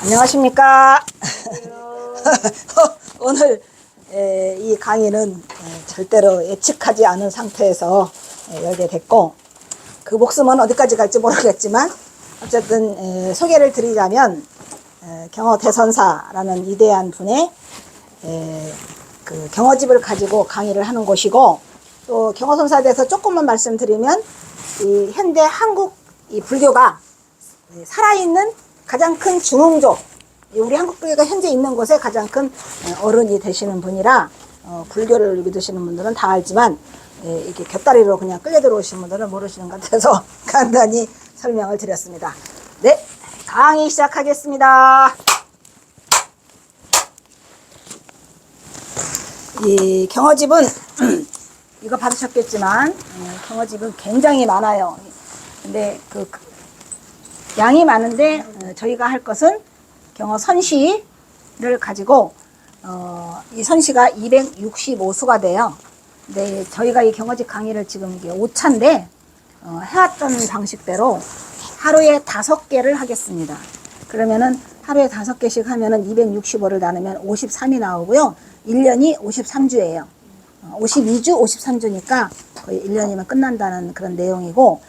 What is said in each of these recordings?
안녕하십니까. 오늘 이 강의는 절대로 예측하지 않은 상태에서 열게 됐고, 그 목숨은 어디까지 갈지 모르겠지만 어쨌든 소개를 드리자면 경어대선사라는 위대한 분의 그 경어집을 가지고 강의를 하는 곳이고, 또 경어선사에 대해서 조금만 말씀드리면 이 현대 한국 이 불교가 살아있는 가장 큰 중흥족, 우리 한국 불교가 현재 있는 곳에 가장 큰 어른이 되시는 분이라 불교를 믿으시는 분들은 다 알지만 이렇게 곁다리로 그냥 끌려 들어오신 분들은 모르시는 것 같아서 간단히 설명을 드렸습니다. 네, 강의 시작하겠습니다. 이 경어집은 이거 받으셨겠지만 경어집은 굉장히 많아요. 근데 그 양이 많은데 저희가 할 것은 경어 선시를 가지고 이 선시가 265수가 돼요. 근데 저희가 이 경어집 강의를 지금 이게 5차인데 해왔던 방식대로 하루에 5개를 하겠습니다. 그러면은 하루에 5개씩 하면은 265를 나누면 53이 나오고요. 1년이 53주예요. 52주, 53주니까 거의 1년이면 끝난다는 그런 내용이고,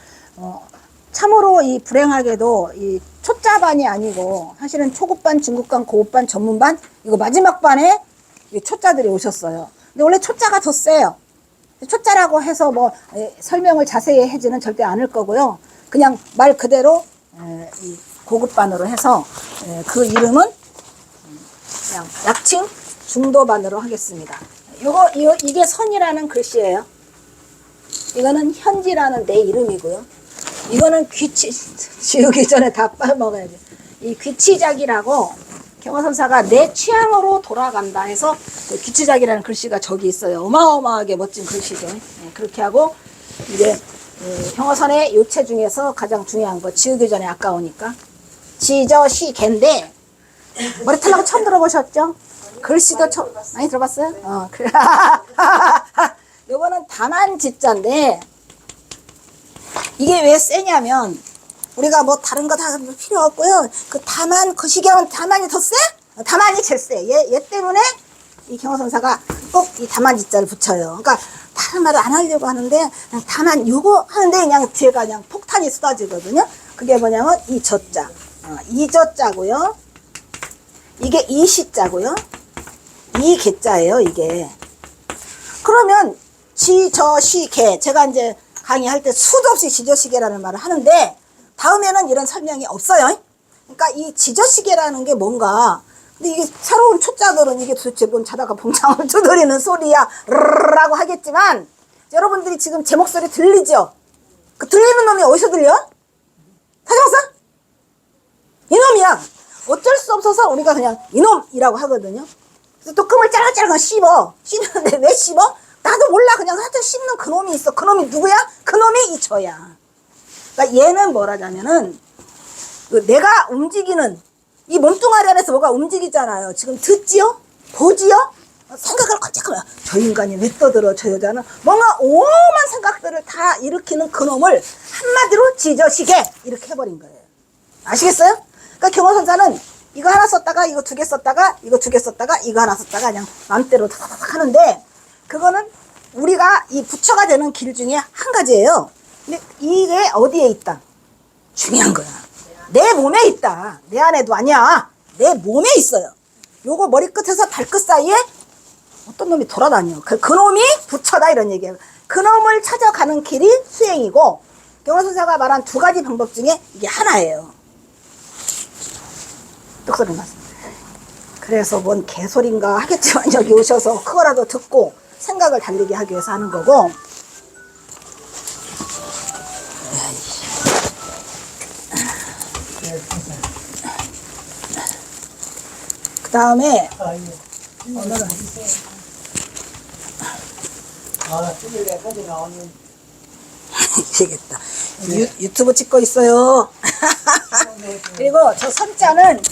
참으로 이 불행하게도 이 초짜반이 아니고 사실은 초급반, 중급반, 고급반, 전문반 이거 마지막 반에 이 초짜들이 오셨어요. 근데 원래 초짜가 더 세요. 초짜라고 해서 뭐 설명을 자세히 하지는 절대 않을 거고요. 그냥 말 그대로 이 고급반으로 해서 그 이름은 그냥 약칭 중도반으로 하겠습니다. 이게 선이라는 글씨예요. 이거는 현지라는 내 이름이고요. 이거는 지우기 전에 다 빨아먹어야지. 이 귀치작이라고 경어선사가 내 취향으로 돌아간다 해서 그 귀치작이라는 글씨가 저기 있어요. 어마어마하게 멋진 글씨죠. 그렇게 하고 이제 경어선의 요체 중에서 가장 중요한 거, 지우기 전에 아까우니까 지저시 개인데, 머리 탈라고 처음 들어보셨죠? 글씨도 처음 많이 들어봤어요? 그래. 요거는 다만지자인데 이게 왜 세냐면, 우리가 뭐 다른 거 다 필요 없고요. 그 다만, 그 시경은 다만이 더 세? 다만이 제일 세. 얘 때문에 이 경어선사가 꼭 이 다만지자를 붙여요. 그러니까 다른 말을 안 하려고 하는데 그냥 다만 요거 하는데 그냥 뒤에가 그냥 폭탄이 쏟아지거든요. 그게 뭐냐면 이 저자, 이 저자고요. 이게 이 시자고요. 이 개자예요, 이게. 그러면 지, 저, 시, 개. 제가 이제 강의할 때 수도 없이 지저시계라는 말을 하는데 다음에는 이런 설명이 없어요. 그러니까 이 지저시계라는 게 뭔가, 근데 이게 새로운 초짜들은 이게 도대체 뭔 자다가 봉창을 두드리는 소리야 라고 하겠지만, 여러분들이 지금 제 목소리 들리죠? 그 들리는 놈이 어디서 들려? 사장사? 이놈이야. 어쩔 수 없어서 우리가 그냥 이놈이라고 하거든요. 그래서 또 끔을 짤랑짤랑 씹는데 왜 씹어? 나도 몰라. 그냥 하여튼 씹는 그놈이 있어. 그놈이 누구야? 그놈이 이 저야. 그러니까 얘는 뭐라냐면은 내가 움직이는 이 몸뚱아리 안에서 뭐가 움직이잖아요. 지금 듣지요? 보지요? 생각을 깜짝하면 저 인간이 왜 떠들어, 저 여자는 뭔가 오만 생각들을 다 일으키는 그놈을 한마디로 지저시게 이렇게 해버린 거예요. 아시겠어요? 그러니까 경어선사는 이거 하나 썼다가 이거 2개 썼다가 이거 2개 썼다가 이거 하나 썼다가 그냥 맘대로 탁탁 하는데, 그거는 우리가 이 부처가 되는 길 중에 한 가지예요. 근데 이게 어디에 있다? 중요한 거야. 내 몸에 있다. 내 안에도 아니야. 내 몸에 있어요. 요거 머리끝에서 발끝 사이에 어떤 놈이 돌아다녀. 그 놈이 부처다, 이런 얘기예요. 그 놈을 찾아가는 길이 수행이고, 경어선사가 말한 2가지 방법 중에 이게 하나예요. 똑소리 났어. 그래서 뭔 개소리인가 하겠지만 여기 오셔서 그거라도 듣고 생각을 달리게 하기 위해서 하는 거고, 그 다음에 오늘은 되겠다. 유튜브 찍고 있어요. 그리고 저 선자는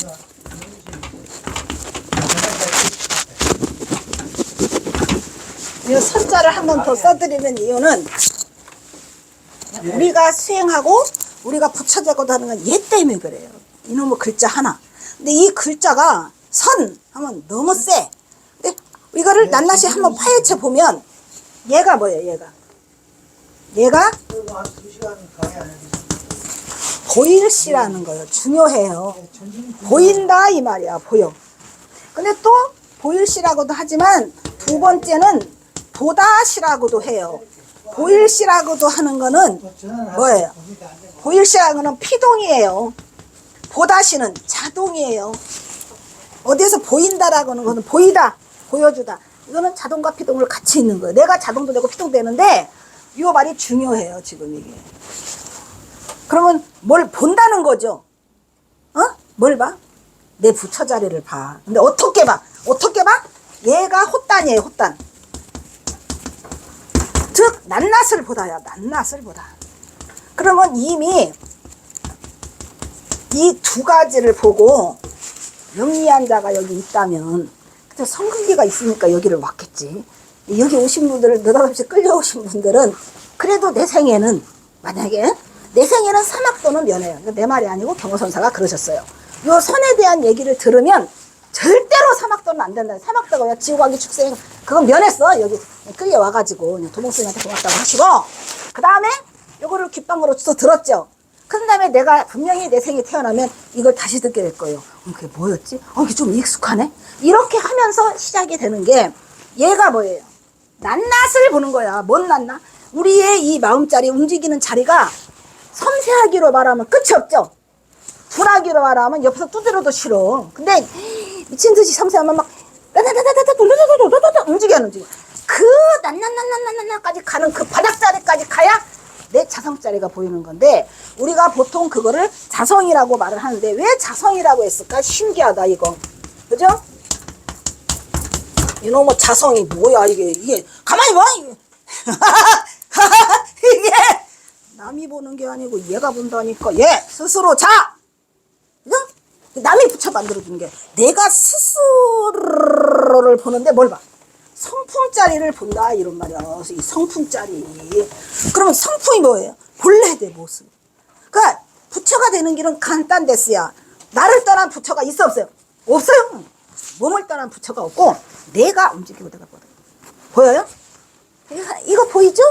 이 선자를 한 번 더 써드리는 이유는 우리가 수행하고 우리가 붙여자고도 하는 건 얘 때문에 그래요. 이놈의 글자 하나. 근데 이 글자가 선 하면 너무 세. 근데 이거를 낱낱이 한번 파헤쳐 보면 얘가 뭐예요? 얘가 보일시라는 거예요. 중요해요. 보인다 이 말이야. 보여. 근데 또 보일시라고도 하지만 두 번째는 보다시라고도 해요. 보일시라고도 하는 거는 뭐예요? 보일시라는 거는 피동이에요. 보다시는 자동이에요. 어디에서 보인다라고 하는 거는 보이다, 보여주다. 이거는 자동과 피동을 같이 있는 거예요. 내가 자동도 되고 피동도 되는데 이 말이 중요해요. 지금 이게. 그러면 뭘 본다는 거죠? 뭘 봐? 내 부처 자리를 봐. 근데 어떻게 봐? 얘가 헛단이에요. 헛단. 즉 낱낱을 보다야. 낱낱을 보다. 그러면 이미 이 두 가지를 보고 영리한 자가 여기 있다면 성근기가 있으니까 여기를 왔겠지. 여기 오신 분들은 느닷없이 끌려오신 분들은 그래도 내 생에는 만약에 내 생에는 사막 또는 면해요. 내 말이 아니고 경호선사가 그러셨어요. 요 선에 대한 얘기를 들으면 절대로 사막도는 안 된다. 사막도가 지구과기 축생 그건 면했어. 여기 끌려와가지고 도봉스님한테 고맙다고 하시고 그 다음에 요거를 귓방으로 또 들었죠. 그 다음에 내가 분명히 내 생에 태어나면 이걸 다시 듣게 될 거예요. 그게 뭐였지? 이게 좀 익숙하네? 이렇게 하면서 시작이 되는 게 얘가 뭐예요? 낱낱을 보는 거야. 뭔 낱낱? 우리의 이 마음자리 움직이는 자리가 섬세하기로 말하면 끝이 없죠. 둔하기로 말하면 옆에서 두드려도 싫어. 근데 미친 듯이 섬세하면 막 움직여. 그 낱낱까지 가는 그 바닥자리까지 가야 내 자성자리가 보이는 건데 우리가 보통 그거를 자성이라고 말을 하는데 왜 자성이라고 했을까? 신기하다 이거. 그죠? 이놈의 자성이 뭐야 이게 가만히 봐. 이게 남이 보는 게 아니고 얘가 본다니까. 얘 스스로 자. 그죠? 남이 붙여 만들어주는 게 내가 스스로를 보는데 뭘 봐? 성품짜리를 본다 이런 말이야. 이 성품짜리. 그러면 성품이 뭐예요? 본래 내 모습. 그러니까 부처가 되는 길은 간단데스야. 나를 떠난 부처가 있어 없어요? 없어요. 몸을 떠난 부처가 없고 내가 움직이고 내가 보여요? 이거 보이죠?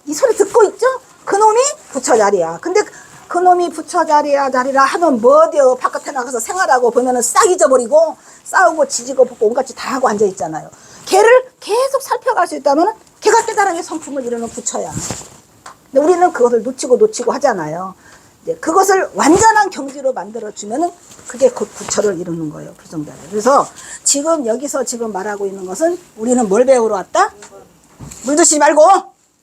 이 소리 듣고 있죠? 그놈이 부처 자리야. 근데 그놈이 부처 자리라 하면 뭐 어디요? 바깥에 나가서 생활하고 보면은 싹 잊어버리고 싸우고 지지고 볶고 온갖 짓 다 하고 앉아있잖아요. 걔를 계속 살펴갈 수 있다면 걔가 깨달음의 성품을 이루는 부처야. 근데 우리는 그것을 놓치고 하잖아요. 이제 그것을 완전한 경지로 만들어주면은 그게 곧 부처를 이루는 거예요. 불성자리. 그래서 지금 여기서 지금 말하고 있는 것은 우리는 뭘 배우러 왔다? 물 드시지 말고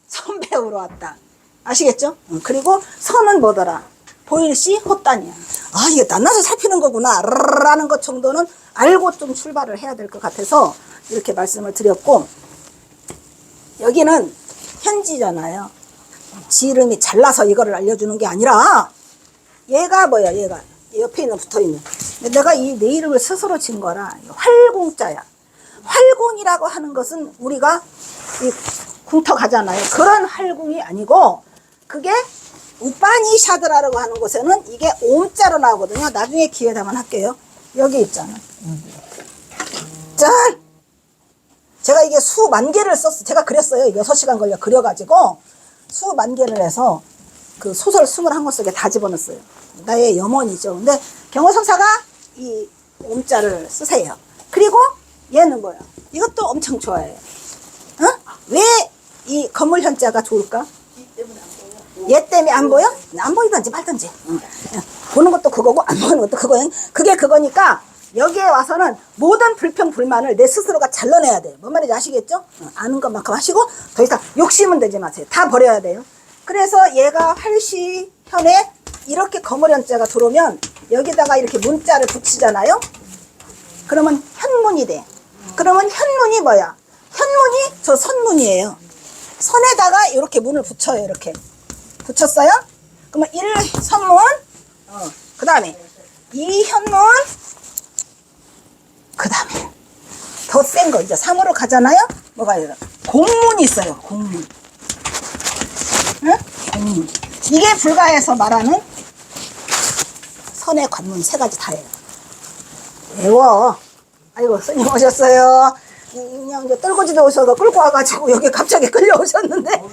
선 배우러 왔다. 아시겠죠? 그리고 선은 뭐더라? 보일시 헛단이야. 아, 이게 낱낱을 살피는 거구나 라는 것 정도는 알고 좀 출발을 해야 될 것 같아서 이렇게 말씀을 드렸고, 여기는 현지잖아요. 지 이름이 잘나서 이거를 알려주는 게 아니라 얘가 뭐야? 얘가 옆에 있는 붙어있는 내가 이 내 이름을 스스로 진 거라 활공자야. 활공이라고 하는 것은 우리가 이 궁터 가잖아요. 그런 활공이 아니고 그게 우파니샤드라고 하는 곳에는 이게 옴자로 나오거든요. 나중에 기회 되면 할게요. 여기 있잖아. 짠! 제가 이게 수만 개를 썼어요. 제가 그렸어요. 6시간 걸려 그려가지고 수만 개를 해서 그 소설 21권 속에 다 집어넣었어요. 나의 염원이죠. 근데 경호선사가 이 옴자를 쓰세요. 그리고 얘는 뭐야? 이것도 엄청 좋아해요. 왜 이 건물 현자가 좋을까? 얘 때문에 안 보여? 안 보이든지 말든지. 보는 것도 그거고 안 보는 것도 그거야. 그게 그거니까 여기에 와서는 모든 불평 불만을 내 스스로가 잘라내야 돼요. 뭔 말인지 아시겠죠? 아는 것만큼 하시고 더 이상 욕심은 내지 마세요. 다 버려야 돼요. 그래서 얘가 활시현에 이렇게 거물현자가 들어오면 여기다가 이렇게 문자를 붙이잖아요. 그러면 현문이 돼. 그러면 현문이 뭐야? 현문이 저 선문이에요. 선에다가 이렇게 문을 붙여요. 이렇게 붙였어요. 그러면 1선문, 그 다음에 2현문, 그 다음에 더 센 거 이제 3으로 가잖아요. 뭐가 있어요? 공문이 있어요. 공문. 응? 공문. 이게 불가에서 말하는 선의 관문 세 가지 다예요. 외워. 아이고, 스님 오셨어요. 그냥 이제 떨거지도 오셔서 끌고 와가지고 여기 갑자기 끌려오셨는데.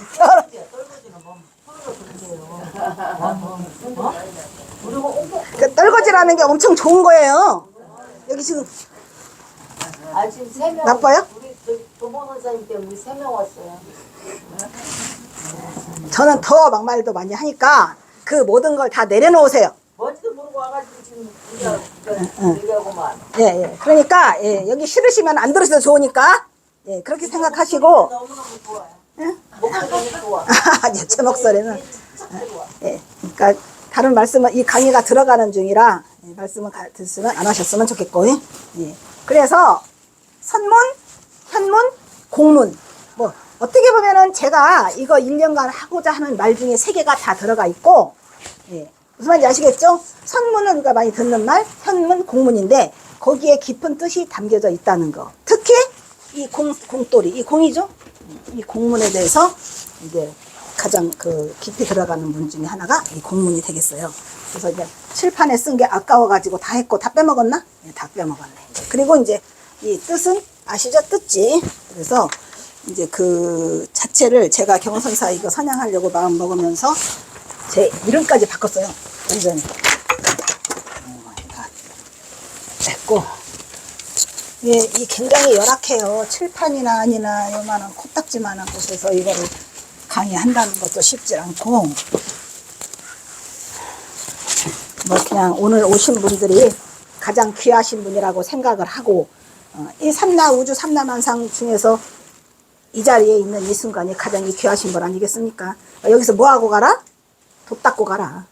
그 떨거지라는 게 엄청 좋은 거예요. 여기 지금 지금 3명. 나빠요? 우리 도봉 선생님 때문에 우리 3명 왔어요. 저는 더 막말도 많이 하니까 그 모든 걸 다 내려놓으세요. 뭔지도 모르고 와가지고 지금 우리가 얘기하고만. 예. 그러니까 예, 여기 싫으시면 안 들으셔도 좋으니까 예, 그렇게 생각하시고. 너무너무 좋아요. 예? 목소리 너무 좋아. 예, 제 목소리는 진짜 좋아. 예, 그러니까 다른 말씀은 이 강의가 들어가는 중이라 예, 말씀을 듣으면 안 하셨으면 좋겠고. 예. 그래서 선문, 현문, 공문. 뭐 어떻게 보면은 제가 이거 1년간 하고자 하는 말 중에 3개가 다 들어가 있고, 예. 무슨 말인지 아시겠죠? 선문은 우리가 많이 듣는 말, 현문, 공문인데 거기에 깊은 뜻이 담겨져 있다는 거. 특히 이 공돌이, 이 공이죠? 이 공문에 대해서 이제 가장 그 깊이 들어가는 문 중에 하나가 이 공문이 되겠어요. 그래서 이제 칠판에 쓴 게 아까워가지고 다 했고 다 빼먹었나? 네, 다 빼먹었네. 그리고 이제 이 뜻은 아시죠? 뜻지. 그래서 이제 그 자체를 제가 경선사 이거 선양하려고 마음 먹으면서 제 이름까지 바꿨어요. 완전히. 됐고. 예, 이 굉장히 열악해요. 칠판이나 아니나 요만한 코딱지만한 곳에서 이거를 강의한다는 것도 쉽지 않고, 뭐 그냥 오늘 오신 분들이 가장 귀하신 분이라고 생각을 하고, 이 우주 삼라만상 중에서 이 자리에 있는 이 순간이 가장 귀하신 분 아니겠습니까? 여기서 뭐 하고 가라? 돛 닦고 가라.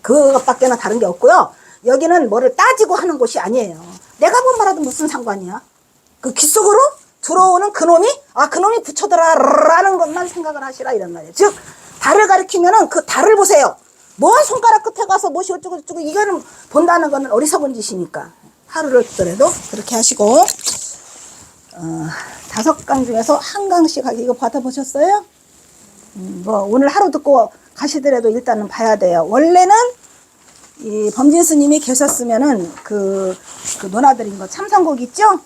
그것밖에는 다른 게 없고요. 여기는 뭐를 따지고 하는 곳이 아니에요. 내가 본 말하도 무슨 상관이야? 그 귀 속으로 들어오는 그놈이, 그놈이 부처더라 라는 것만 생각을 하시라 이런 말이에요. 즉 달을 가리키면은 그 달을 보세요. 뭔 손가락 끝에 가서 무엇이 어쩌고 저쩌고 이거는 본다는 거는 어리석은 짓이니까 하루를 두더라도 그렇게 하시고, 5강 중에서 한 강씩 하기 이거 받아보셨어요? 뭐 오늘 하루 듣고 가시더라도 일단은 봐야 돼요. 원래는 이 범진 스님이 계셨으면은 그 논하드린 거 참선곡 있죠?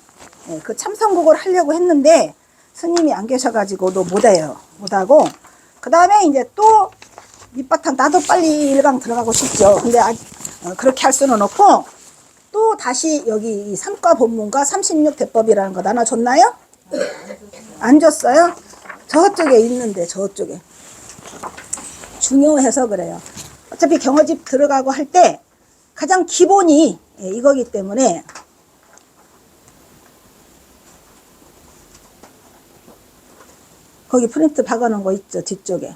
예, 그 참선곡을 하려고 했는데 스님이 안 계셔가지고도 못해요. 못하고 그 다음에 이제 또 밑바탕 나도 빨리 1강 들어가고 싶죠. 근데 그렇게 할 수는 없고 또 다시 여기 이 삼과 본문과 36대법이라는 거 나눠줬나요? 안 줬어요? 저쪽에 있는데 저쪽에 중요해서 그래요. 어차피 경어집 들어가고 할 때 가장 기본이 이거기 때문에 거기 프린트 박아놓은 거 있죠, 뒤쪽에.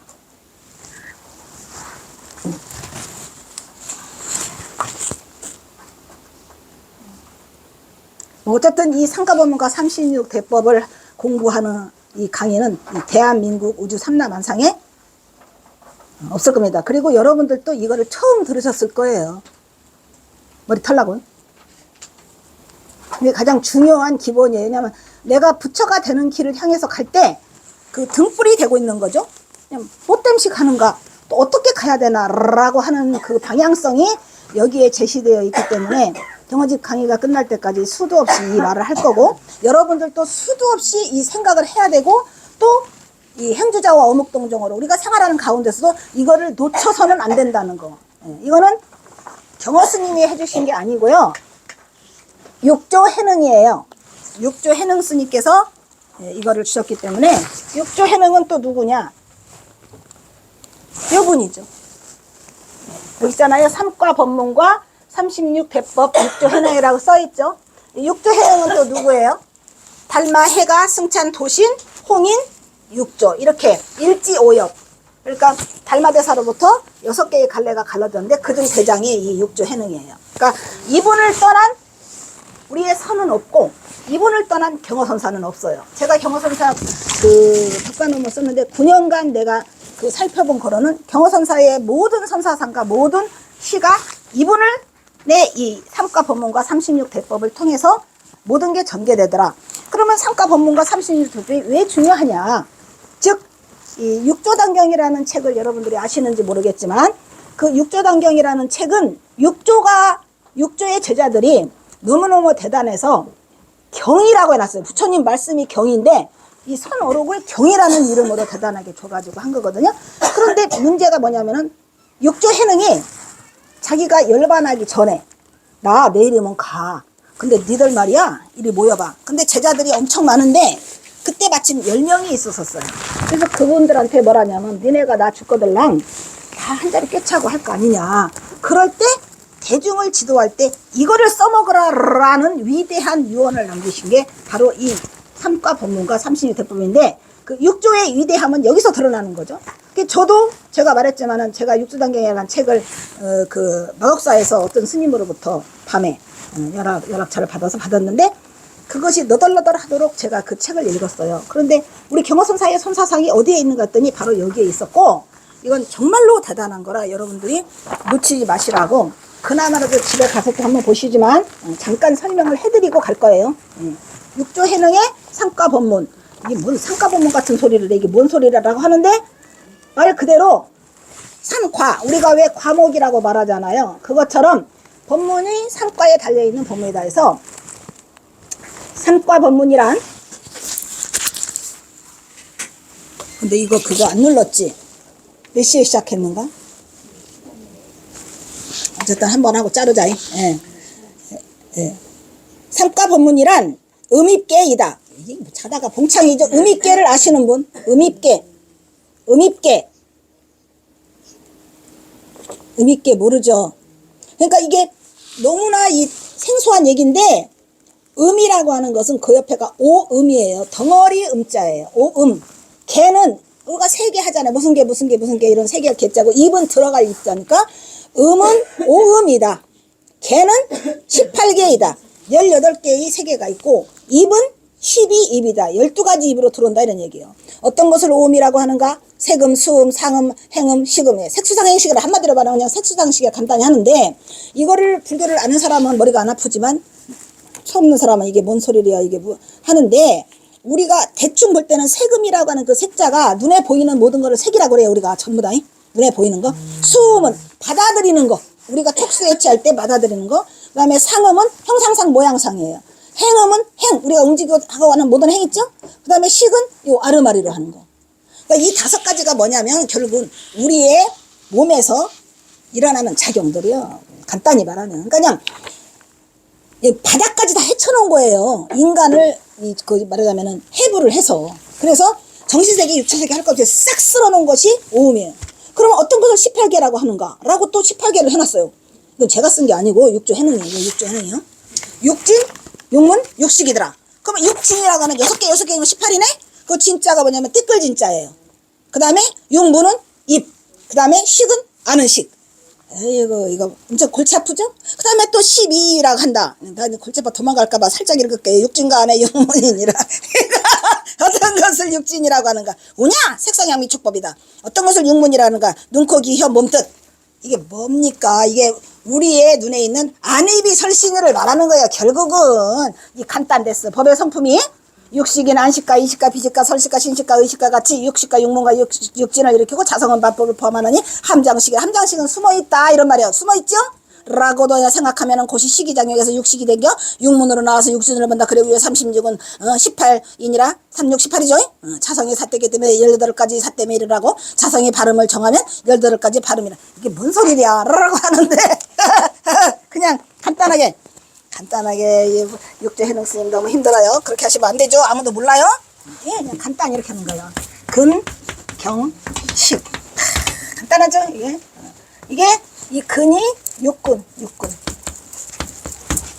어쨌든 이 상가법문과 36대법을 공부하는 이 강의는 이 대한민국 우주 삼라만상에 없을 겁니다. 그리고 여러분들도 이거를 처음 들으셨을 거예요. 머리 털라고요? 이게 가장 중요한 기본이에요. 왜냐하면 내가 부처가 되는 길을 향해서 갈 때 그 등불이 되고 있는 거죠. 그냥 뭐 때문에 가는가, 또 어떻게 가야 되나 라고 하는 그 방향성이 여기에 제시되어 있기 때문에 경어집 강의가 끝날 때까지 수도 없이 이 말을 할 거고, 여러분들도 수도 없이 이 생각을 해야 되고, 또 이 행주자와 어묵동정으로 우리가 생활하는 가운데서도 이거를 놓쳐서는 안 된다는 거. 이거는 경어 스님이 해주신 게 아니고요. 육조 해능이에요. 육조 해능 스님께서 이거를 주셨기 때문에, 육조 해능은 또 누구냐? 요분이죠. 여기 있잖아요. 삼과 법문과 36대법 육조 해능이라고 써있죠. 육조 해능은 또 누구예요? 달마, 해가, 승찬, 도신, 홍인, 육조, 이렇게 일지오엽. 그러니까 달마대사로부터 6개의 갈래가 갈라졌는데 그중 대장이 이 육조 해능이에요. 그러니까 이분을 떠난 우리의 선은 없고 이분을 떠난 경어선사는 없어요. 제가 경어선사 그 백반음을 썼는데 9년간 내가 그 살펴본 거로는 경어선사의 모든 선사상과 모든 시가 이분을 내 이 삼과 법문과 36대법을 통해서 모든 게 전개되더라. 그러면 삼과 법문과 36대법이 왜 중요하냐? 즉 이 육조단경이라는 책을 여러분들이 아시는지 모르겠지만 그 육조단경이라는 책은 육조의 제자들이 너무너무 대단해서 경이라고 해놨어요. 부처님 말씀이 경인데 이 선어록을 경이라는 이름으로 대단하게 줘가지고 한 거거든요. 그런데 문제가 뭐냐면은 육조 해능이 자기가 열반하기 전에 나 내일이면 가. 근데 니들 말이야 이리 모여봐. 근데 제자들이 엄청 많은데 그때 마침 10명이 있었어요. 그래서 그분들한테 뭐라냐면 니네가 나 죽거들랑 다 한 자리 꿰차고 할 거 아니냐. 그럴 때 대중을 지도할 때 이거를 써먹으라라는 위대한 유언을 남기신 게 바로 이 삼과 법문과 삼신의 대법인데 그 육조의 위대함은 여기서 드러나는 거죠. 저도 제가 말했지만은 제가 육조단경이라는 책을 그 마곡사에서 어떤 스님으로부터 밤에 연락처를 받았는데 그것이 너덜너덜하도록 제가 그 책을 읽었어요. 그런데 우리 경어선사의 손사상이 어디에 있는가 했더니 바로 여기에 있었고 이건 정말로 대단한 거라 여러분들이 놓치지 마시라고 그나마라도 집에 가서 또 한번 보시지만 잠깐 설명을 해드리고 갈 거예요. 육조 해능의 삼과 법문. 이게 뭔 삼과 법문 같은 소리를 내 이게 뭔 소리라고 하는데 말 그대로 삼과 우리가 왜 과목이라고 말하잖아요. 그것처럼 법문이 삼과에 달려있는 법문이다 해서 삼과 법문이란 근데 이거 그거 안 눌렀지? 몇 시에 시작했는가? 어쨌든 한번 하고 자르자. 삼과 법문이란 음입계이다. 이게 뭐 자다가 봉창이죠. 음입계를 아시는 분? 음입계 모르죠. 그러니까 이게 너무나 이 생소한 얘기인데 음이라고 하는 것은 그 옆에가 오음이에요. 덩어리 음자예요. 오음. 개는 우리가 세 개 하잖아요. 무슨 개 이런 세 개가 개자고 입은 들어갈 입자니까 음은 오음이다. 개는 18개이다. 18개의 세계가 있고 입은 12입이다. 12가지 입으로 들어온다 이런 얘기예요. 어떤 것을 오음이라고 하는가? 세금, 수음, 상음, 행음, 식음이에요. 색수상행식을 한마디로 말하면 그냥 색수상식에 간단히 하는데 이거를 불교를 아는 사람은 머리가 안 아프지만 처음 없는 사람은 이게 뭔 소리야 이게 뭐 하는데 우리가 대충 볼 때는 세금이라고 하는 그 색자가 눈에 보이는 모든 거를 색이라고 그래요. 우리가 전부 다 눈에 보이는 거. 수음은 받아들이는 거. 우리가 촉수해치할 때 받아들이는 거. 그 다음에 상음은 형상상 모양상이에요. 행음은 우리가 움직이고 하는 모든 행 있죠. 그 다음에 식은 요 아르마리로 하는 거. 그러니까 이 5가지가 뭐냐면 결국은 우리의 몸에서 일어나는 작용들이요. 간단히 말하면 그러니까 그냥 바닥까지 다 헤쳐놓은 거예요. 인간을 말하자면은 해부를 해서. 그래서 정신세계, 육체세계 할 것 없이 싹 쓸어놓은 것이 오음이에요. 그러면 어떤 것을 18개라고 하는가? 라고 또 18개를 해놨어요. 이건 제가 쓴 게 아니고 육조 해능이에요. 육조 해능이요. 육진, 육문, 육식이더라. 그러면 육진이라고 하는 6개면 18이네? 그 진자가 뭐냐면 띠끌진자예요. 그 다음에 육문은 입. 그 다음에 식은 아는 식. 이거 엄청 골치 아프죠? 그 다음에 또 12라고 한다. 나 골치 아파 도망갈까봐 살짝 읽을게요. 육진가 안에 육문이니라. 어떤 것을 육진이라고 하는가? 우냐? 색상향 미축법이다. 어떤 것을 육문이라고 하는가? 눈, 코, 귀, 혀, 몸뜻. 이게 뭡니까? 이게 우리의 눈에 있는 안입이 설신을 말하는 거예요. 결국은 이 간단됐어. 법의 성품이 육식이나 안식과, 이식과, 비식과, 설식과, 신식과, 의식과 같이 육식과, 육문과 육진을 일으키고 자성은 반법을 포함하느니 함장식은 숨어있다 이런 말이에요. 숨어있죠? 라고도 생각하면은 곧이 식이장역에서 육식이 된겨 육문으로 나와서 육진을 본다. 그리고 36은 18이니라 36, 18이죠? 자성이 사대기 때문에 18가지 사대매이라고 자성이 발음을 정하면 18가지 발음이라. 이게 뭔 소리냐 라고 하는데 그냥 간단하게 육조 해능 스님 너무 힘들어요. 그렇게 하시면 안 되죠. 아무도 몰라요. 예, 그냥 간단히 이렇게 하는 거예요. 근, 경, 식. 간단하죠? 이게 이 근이 육군.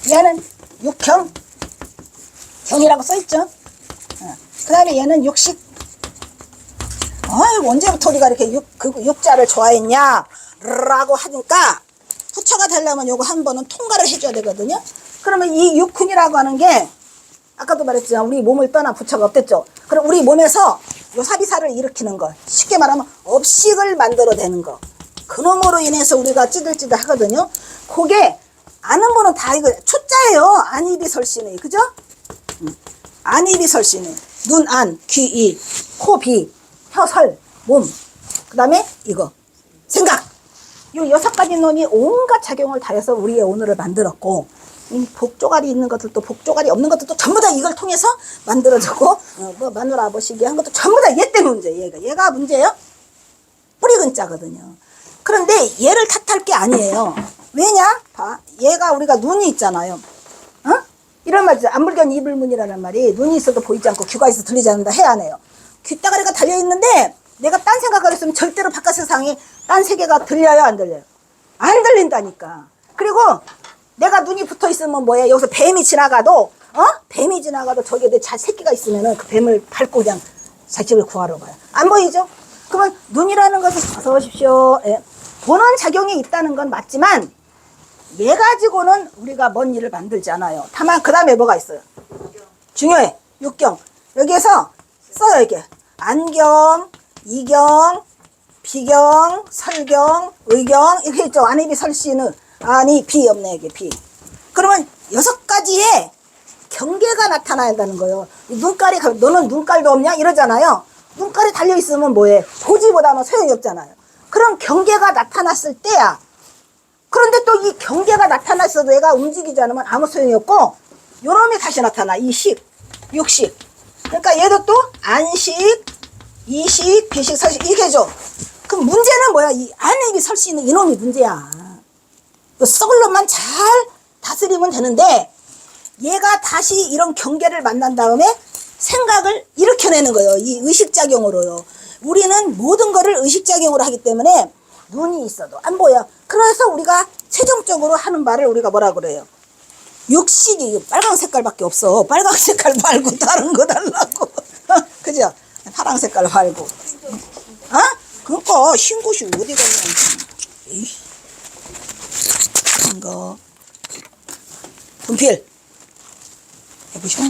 얘는 육경, 경이라고 써있죠. 그 다음에 얘는 육식. 언제부터 우리가 이렇게 육자를 좋아했냐? 라고 하니까 부처가 되려면 요거 한 번은 통과를 해줘야 되거든요. 그러면 이 육군이라고 하는 게 아까도 말했지만 우리 몸을 떠나 부처가 없댔죠. 그럼 우리 몸에서 요 사비사를 일으키는 거, 쉽게 말하면 업식을 만들어내는 거, 그놈으로 인해서 우리가 찌들찌들 하거든요. 그게 아는 분은 다 이거 초자예요. 안입이 설신의, 그죠? 안입이 설신의 눈, 안, 귀, 이, 코, 비, 혀, 설, 몸, 그 다음에 이거 생각. 이 6가지 논이 온갖 작용을 다해서 우리의 오늘을 만들었고, 이 복조가리 있는 것들도 복조가리 없는 것들도 전부 다 이걸 통해서 만들어졌고, 뭐 마누라 아버시기 한 것도 전부 다 얘 때문에 문제. 얘가 문제예요. 뿌리 근자거든요. 그런데 얘를 탓할 게 아니에요. 왜냐? 봐, 얘가 우리가 눈이 있잖아요. 어? 이런 말이죠. 안불견 이불문이라는 말이 눈이 있어도 보이지 않고 귀가 있어도 들리지 않는다 해야 하네요. 귀따가리가 달려있는데 내가 딴 생각을 했으면 절대로 바깥 세상에 딴 세계가 들려요, 안 들려요? 안 들린다니까. 그리고 내가 눈이 붙어 있으면 뭐예요? 여기서 뱀이 지나가도, 뱀이 지나가도 저기에 내 새끼가 있으면은 그 뱀을 밟고 그냥 자식을 구하러 가요. 안 보이죠? 그러면 눈이라는 것은 어서 오십시오. 예. 보는 작용이 있다는 건 맞지만 얘 가지고는 우리가 뭔 일을 만들지 않아요. 다만 그 다음에 뭐가 있어요? 중요해. 육경. 여기에서 써요, 이게. 안경, 이경, 비경, 설경, 의경 이렇게 있죠. 안이비 설씨는 아니 비 없네, 이게 비. 그러면 6가지의 경계가 나타나야 한다는 거예요. 눈깔이 너는 눈깔도 없냐 이러잖아요. 눈깔이 달려 있으면 뭐해? 보지보다는 소용이 없잖아요. 그런 경계가 나타났을 때야. 그런데 또 이 경계가 나타났어도 얘가 움직이지 않으면 아무 소용이 없고, 요놈이 다시 나타나. 이식, 육식. 그러니까 얘도 또 안식, 이식, 비식, 설식 이렇게 해줘. 그럼 문제는 뭐야? 이 안입이 설 수 있는 이놈이 문제야. 썩을 놈만 잘 다스리면 되는데 얘가 다시 이런 경계를 만난 다음에 생각을 일으켜내는 거예요. 이 의식작용으로요. 우리는 모든 거를 의식작용으로 하기 때문에 눈이 있어도 안 보여. 그래서 우리가 최종적으로 하는 말을 우리가 뭐라 그래요? 육식이 빨강 색깔밖에 없어. 빨강 색깔 말고 다른 거 달라고. 그죠? 파랑 색깔 말고. 그러니까 흰 곳이 어디 갔냐. 흰 거. 분필. 해보쇼.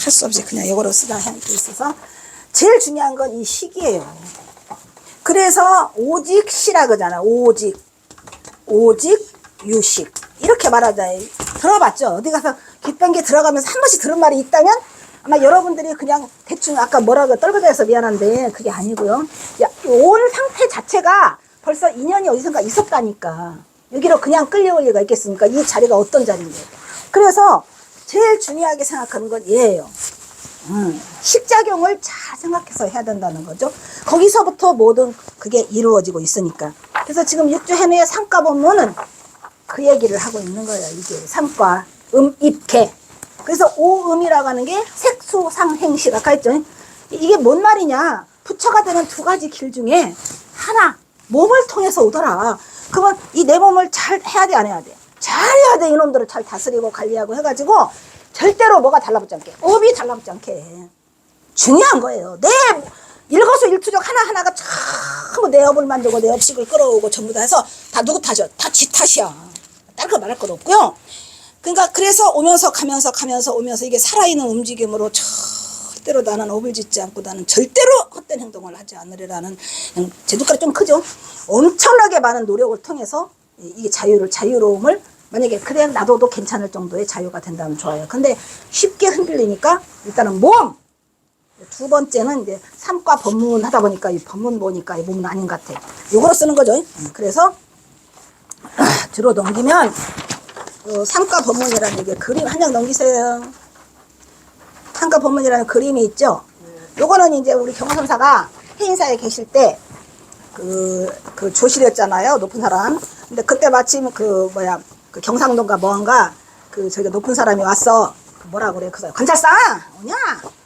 할 수 없이 그냥 이거로 쓰다 할 수 있어서 제일 중요한 건 이 식이에요. 그래서 오직 시라 그러잖아. 오직 유식 이렇게 말하잖아요. 들어봤죠? 어디 가서 귓변기에 들어가면서 한 번씩 들은 말이 있다면 아마 여러분들이 그냥 대충 아까 뭐라고 떨거져서 미안한데 그게 아니고요. 온 상태 자체가 벌써 인연이 어디선가 있었다니까. 여기로 그냥 끌려올 리가 있겠습니까? 이 자리가 어떤 자리인데. 그래서 제일 중요하게 생각하는 건 얘예요. 식작용을 잘 생각해서 해야 된다는 거죠. 거기서부터 모든 그게 이루어지고 있으니까. 그래서 지금 육조해내의 삼가본문은 그 얘기를 하고 있는 거예요. 이게 삼과, 입개. 그래서 오음이라고 하는 게 색수상행시가 가있죠. 이게 뭔 말이냐. 부처가 되는 2가지 길 중에 하나, 몸을 통해서 오더라. 그러면 이 내 몸을 잘 해야 돼, 안 해야 돼? 잘 해야 돼. 이놈들을 잘 다스리고 관리하고 해가지고 절대로 뭐가 달라붙지 않게, 업이 달라붙지 않게 해. 중요한 거예요. 내 일거수일투족 하나하나가 전부 내 업을 만들고 내 업식을 끌어오고 전부 다 해서 다 누구 탓이야? 다 지 탓이야. 다른 거 말할 건 없고요. 그러니까 그래서 오면서 가면서 오면서 이게 살아있는 움직임으로 절대로 나는 업을 짓지 않고 나는 절대로 헛된 행동을 하지 않으리라는, 제도까지 좀 크죠? 엄청나게 많은 노력을 통해서 이게 자유로움을 만약에 그래 놔둬도 괜찮을 정도의 자유가 된다면 좋아요. 근데 쉽게 흔들리니까 일단은 몸! 2번째는 이제 삼과 법문 하다 보니까 이 법문 보니까 이 몸은 아닌 것 같아. 요거로 쓰는 거죠. 그래서 뒤로 넘기면 삼과 법문이라는 게 그림 한 장 넘기세요. 삼과 법문이라는 그림이 있죠. 요거는 이제 우리 경선사가 해인사에 계실 때 그 조실이었잖아요. 높은 사람. 근데 그때 마침 그 경상도인가 뭔가 저기 높은 사람이 왔어. 뭐라 그래? 그래서 관찰상 오냐?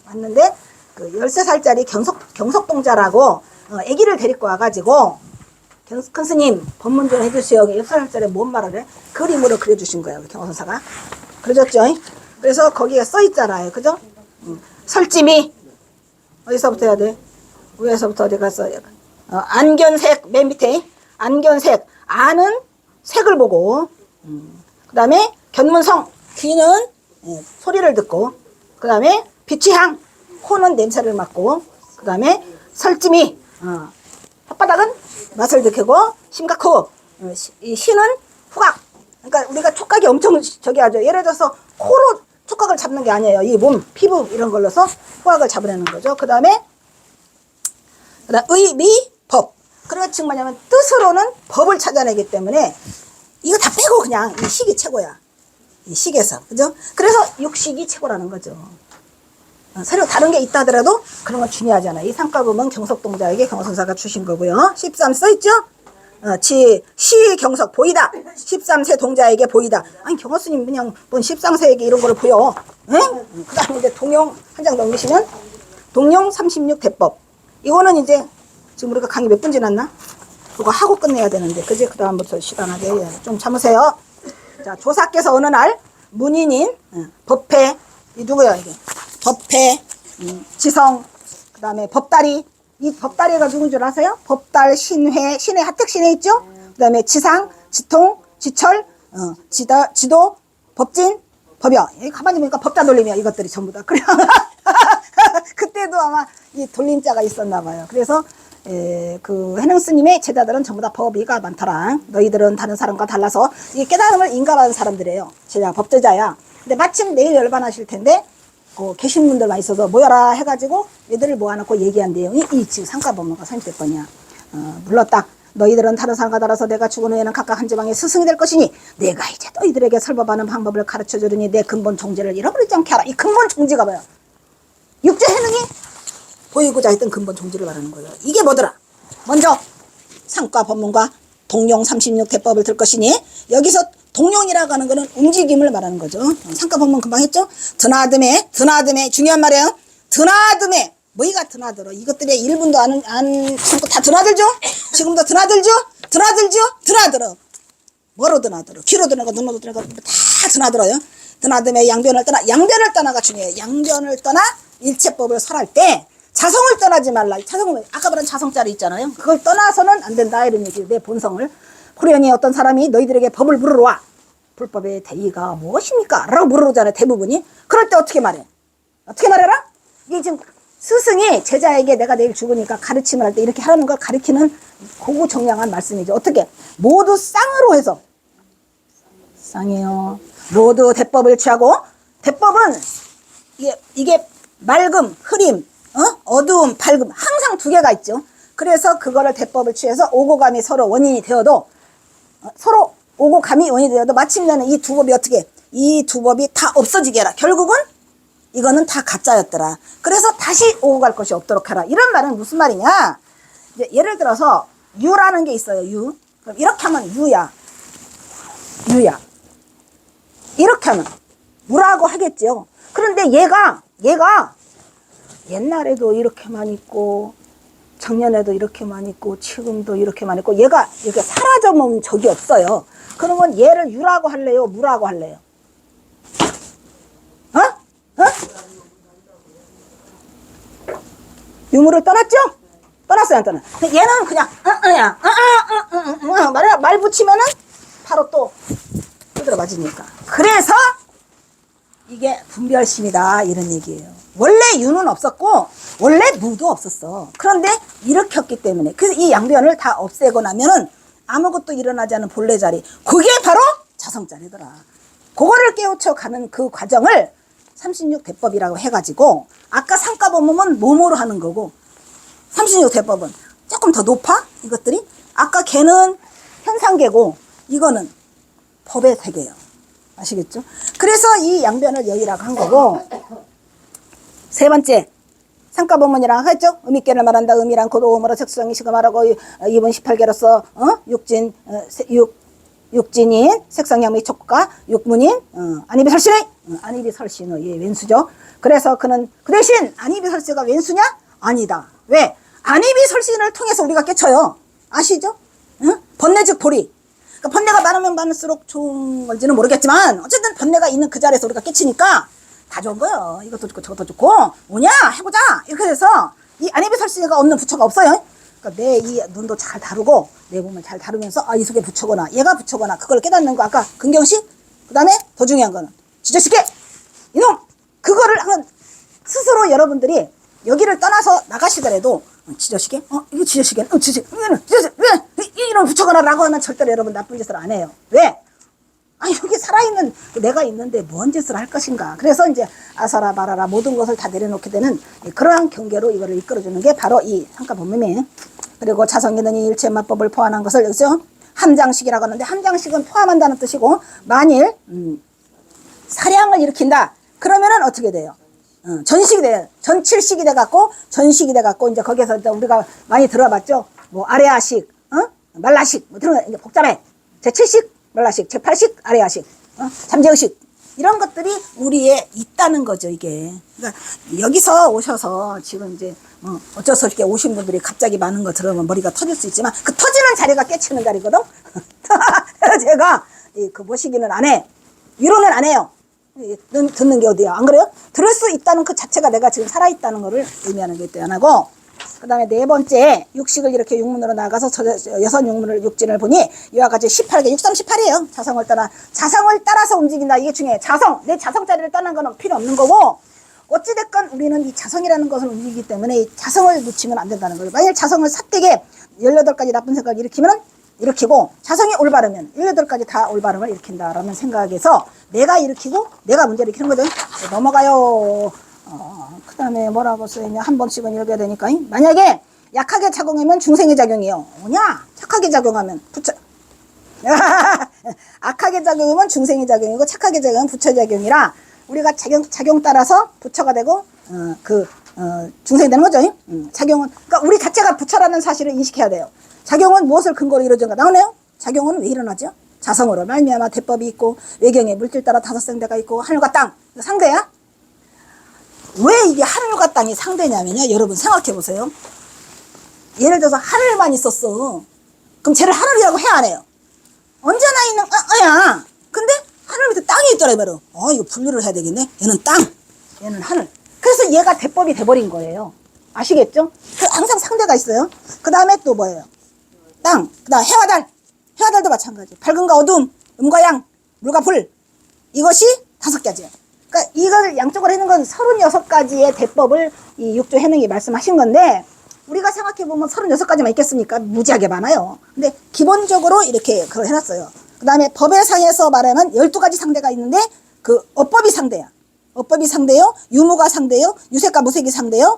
왔는데 그 13살짜리 경석동자라고 아기를 데리고 와가지고 큰 스님 법문 좀 해주세요. 13살짜리 뭔 말을 해? 그림으로 그려주신 거예요. 경선사가. 그려줬죠? 그래서 거기에 써 있잖아요. 그죠? 설찜이 어디서부터 해야 돼? 위에서부터 어디 갔어? 안견색 맨 밑에 안견색 안은 색을 보고 그 다음에 견문성 귀는 소리를 듣고 그 다음에 비취향 코는 냄새를 맡고 그 다음에 설찜이 혓바닥은 맛을 느끼고 심각호 이 신은 후각. 그러니까 우리가 촉각이 엄청 저기 하죠. 예를 들어서 코로 촉각을 잡는 게 아니에요. 이 몸, 피부 이런 걸로서 후각을 잡아내는 거죠. 그 다음에 의, 미, 법. 그런 즉 뭐냐면 뜻으로는 법을 찾아내기 때문에 이거 다 빼고 그냥 이 식이 최고야. 이 식에서. 그죠? 그래서 육식이 최고라는 거죠. 서로 다른 게 있다 하더라도 그런 건 중요하잖아. 이 상가범은 경석동자에게 경선사가 주신 거고요. 13 써있죠? 시 경석 보이다. 13세 동자에게 보이다. 아니 경호스님 그냥 뭔 13세에게 이런 걸 보여. 그 다음에 이제 동용 한 장 넘기시면 동용 36 대법. 이거는 이제 지금 우리가 강의 몇 분 지났나? 그거 하고 끝내야 되는데 그지? 그 다음부터 시간하게 좀 참으세요. 자, 조사께서 어느 날 문인인 법회 이 누구야 이게? 법회 지성 그 다음에 법다리 이 법다리가 누군 줄 아세요? 법달 신회 신회 하택신회 있죠? 그 다음에 지상 지통 지철 지도 법진 법여 가만히 보니까 법자 돌림이야 이것들이 전부 다 그래 그때도 아마 이 돌림자가 있었나 봐요. 그래서 그 해능스님의 제자들은 전부 다 법의가 많더라. 너희들은 다른 사람과 달라서 이 깨달음을 인가하는 사람들이에요. 제자 법제자야. 근데 마침 내일 열반하실 텐데 계신 분들만 있어서 모여라 해가지고 얘들을 모아놓고 얘기한 내용이 이 지금 상가법문가 30번이야. 물론 딱 너희들은 다른 사람과 달라서 내가 죽은 후에는 각각 한 지방의 스승이 될 것이니 내가 이제 너희들에게 설법하는 방법을 가르쳐 주려니 내 근본 종지를 잃어버리지 않게 하라. 이 근본 종지가 뭐야? 육체 해능이 보이고자 했던 근본 종지를 말하는 거예요. 이게 뭐더라? 먼저 상과 법문과 동용 36 대법을 들 것이니 여기서 동용이라고 하는 거는 움직임을 말하는 거죠. 상과 법문 금방 했죠? 드나듬에 중요한 말이에요. 드나듬에 뭐가 드나들어? 이것들의 1분도 안 참고 다 드나들죠? 지금도 드나들죠? 드나들어. 뭐로 드나들어? 귀로 드나가 눈으로 드나가 다 드나들어요. 드나듬에 양변을 떠나가 중요해요. 양변을 떠나 일체법을 설할 때 자성을 떠나지 말라. 자성은 아까 말한 자성짜리 있잖아요. 그걸 떠나서는 안 된다 이런 얘기예요. 내 본성을. 그러니 어떤 사람이 너희들에게 법을 물으러 와. 불법의 대의가 무엇입니까? 라고 물어보잖아요. 대부분이. 그럴 때 어떻게 말해? 어떻게 말해라? 이게 지금 스승이 제자에게 내가 내일 죽으니까 가르침을 할 때 이렇게 하라는 걸 가르치는 고구정량한 말씀이죠. 어떻게? 모두 쌍으로 해서 쌍이요. 모두 대법을 취하고 대법은 이게 맑음, 흐림, 어두움, 밝음 항상 두 개가 있죠. 그래서 그거를 대법을 취해서 오고 감이 서로 원인이 되어도 서로 오고 감이 원인이 되어도 마침내는 이 두 법이 어떻게 이 두 법이 다 없어지게 해라. 결국은 이거는 다 가짜였더라. 그래서 다시 오고 갈 것이 없도록 하라. 이런 말은 무슨 말이냐? 이제 예를 들어서 유라는 게 있어요. 유. 그럼 이렇게 하면 유야. 이렇게 하면 무라고 하겠죠. 그런데 얘가 옛날에도 이렇게만 있고 작년에도 이렇게만 있고 지금도 이렇게만 있고 얘가 이렇게 사라져본 적이 없어요. 그러면 얘를 유라고 할래요? 무라고 할래요? 유무를 떠났죠? 떠났어요, 안 떠났어요? 얘는 그냥 말 붙이면은 바로 또 두드려 맞으니까. 그래서 이게 분별심이다 이런 얘기예요. 원래 유는 없었고 원래 무도 없었어. 그런데 일으켰기 때문에 그래서 이 양변을 다 없애고 나면은 아무것도 일어나지 않은 본래 자리 그게 바로 자성자리더라. 그거를 깨우쳐 가는 그 과정을 36 대법이라고 해가지고 아까 상가법문은 몸으로 하는 거고 36 대법은 조금 더 높아 이것들이 아까 걔는 현상계고 이거는 법의 세계예요. 아시겠죠? 그래서 이 양변을 여의라고 한 거고 세 번째 상가법문이랑 했죠? 음익계를 말한다. 음이란 곧 오음으로 색수성이 시가 말하고 2분 18개로서 육진인 색상양의 촉과 육문인 안입이 설신의 안입이 설신의 예, 왼수죠. 그래서 그는 그 대신 안입이 설세가 왼수냐? 아니다. 왜? 안입이 설신을 통해서 우리가 깨쳐요. 아시죠? 번뇌 즉 보리. 그러니까 번뇌가 많으면 많을수록 좋은 건지는 모르겠지만 어쨌든 번뇌가 있는 그 자리에서 우리가 깨치니까 다 좋은 거예요. 이것도 좋고 저것도 좋고 뭐냐 해보자 이렇게 돼서 이 안입이 설신가 없는 부처가 없어요. 그러니까 내 이 눈도 잘 다루고 내 몸을 잘 다루면서 이 속에 부처거나 얘가 부처거나 그걸 깨닫는 거 아까 근경식 그 다음에 더 중요한 거는 지저식계 이놈 그거를 하면 스스로 여러분들이 여기를 떠나서 나가시더라도 지저식계 이거 지저식계 지저식 이런 부처거나 라고 하면 절대로 여러분 나쁜 짓을 안 해요. 왜? 아니 여기 살아있는 내가 있는데 뭔 짓을 할 것인가. 그래서 이제 아사라 말아라 모든 것을 다 내려놓게 되는 그러한 경계로 이거를 이끌어주는 게 바로 이 상가본명이에요. 그리고 자성이더니 일체만법을 포함한 것을 여기서 함장식이라고 하는데, 함장식은 포함한다는 뜻이고, 만일 사량을 일으킨다 그러면은 어떻게 돼요? 전식이 돼요. 전칠식이 돼갖고 전식이 돼갖고 이제 거기서 이제 우리가 많이 들어봤죠. 뭐 아레아식, 말라식, 뭐 이런 거 이제 복잡해. 제7식 말라식, 제8식 아레아식, 잠재의식, 이런 것들이 우리에 있다는 거죠, 이게. 그러니까 여기서 오셔서 지금 이제 어쩔 수 없게 오신 분들이 갑자기 많은 거 들으면 머리가 터질 수 있지만, 그 터지는 자리가 깨치는 자리거든. 제가 그 모시기는 안 해. 위로는 안 해요. 듣는 게 어디야? 안 그래요? 들을 수 있다는 그 자체가 내가 지금 살아있다는 거를 의미하는 게 대안하고, 그 다음에 네 번째, 육식을 이렇게 육문으로 나가서 여섯 육문을 육진을 보니 이와 같이 18개, 63, 18이에요. 자성을 따라서 움직인다. 이게 중요해. 내 자성자리를 떠난 거는 필요 없는 거고, 어찌됐건 우리는 이 자성이라는 것을 움직이기 때문에 이 자성을 놓치면 안 된다는 거예요. 만약 자성을 삿되게 18가지 나쁜 생각을 일으키고, 자성이 올바르면 18가지 다 올바름을 일으킨다라는 생각에서 내가 일으키고 내가 문제를 일으키는 거죠. 넘어가요. 그 다음에 뭐라고 써있냐. 한 번씩은 읽어야 되니까. 만약에 약하게 작용하면 중생의 작용이요. 뭐냐? 착하게 작용하면 악하게 작용하면 중생의 작용이고, 착하게 작용하면 부처작용이라, 우리가 작용 따라서 부처가 되고 중생이 되는 거죠. 작용은, 그러니까 우리 자체가 부처라는 사실을 인식해야 돼요. 작용은 무엇을 근거로 이루어진가 나오네요. 작용은 왜 일어나죠? 자성으로 말미암아 대법이 있고, 외경에 물질 따라 다섯 생대가 있고, 하늘과 땅 상대야. 왜 이게 하늘과 땅이 상대냐면요, 여러분 생각해 보세요. 예를 들어서 하늘만 있었어. 그럼 쟤를 하늘이라고 해야 안 해요? 언제나 있는 야. 근데 하늘 밑에 땅이 있더라 이 말이야. 이거 분류를 해야 되겠네. 얘는 땅, 얘는 하늘. 그래서 얘가 대법이 돼버린 거예요. 아시겠죠? 항상 상대가 있어요. 그 다음에 또 뭐예요? 땅. 그 다음 해와 달. 해와 달도 마찬가지. 밝음과 어둠, 음과 양, 물과 불. 이것이 5가지예요. 그러니까 이걸 양쪽으로 해놓은 건 36가지의 대법을 이 육조 해능이 말씀하신 건데, 우리가 생각해보면 36가지만 있겠습니까? 무지하게 많아요. 근데 기본적으로 이렇게 그걸 해놨어요. 그 다음에 법의 상에서 말하면 12가지 상대가 있는데, 그 어법이 상대야. 어법이 상대요. 유무가 상대요. 유색과 무색이 상대요.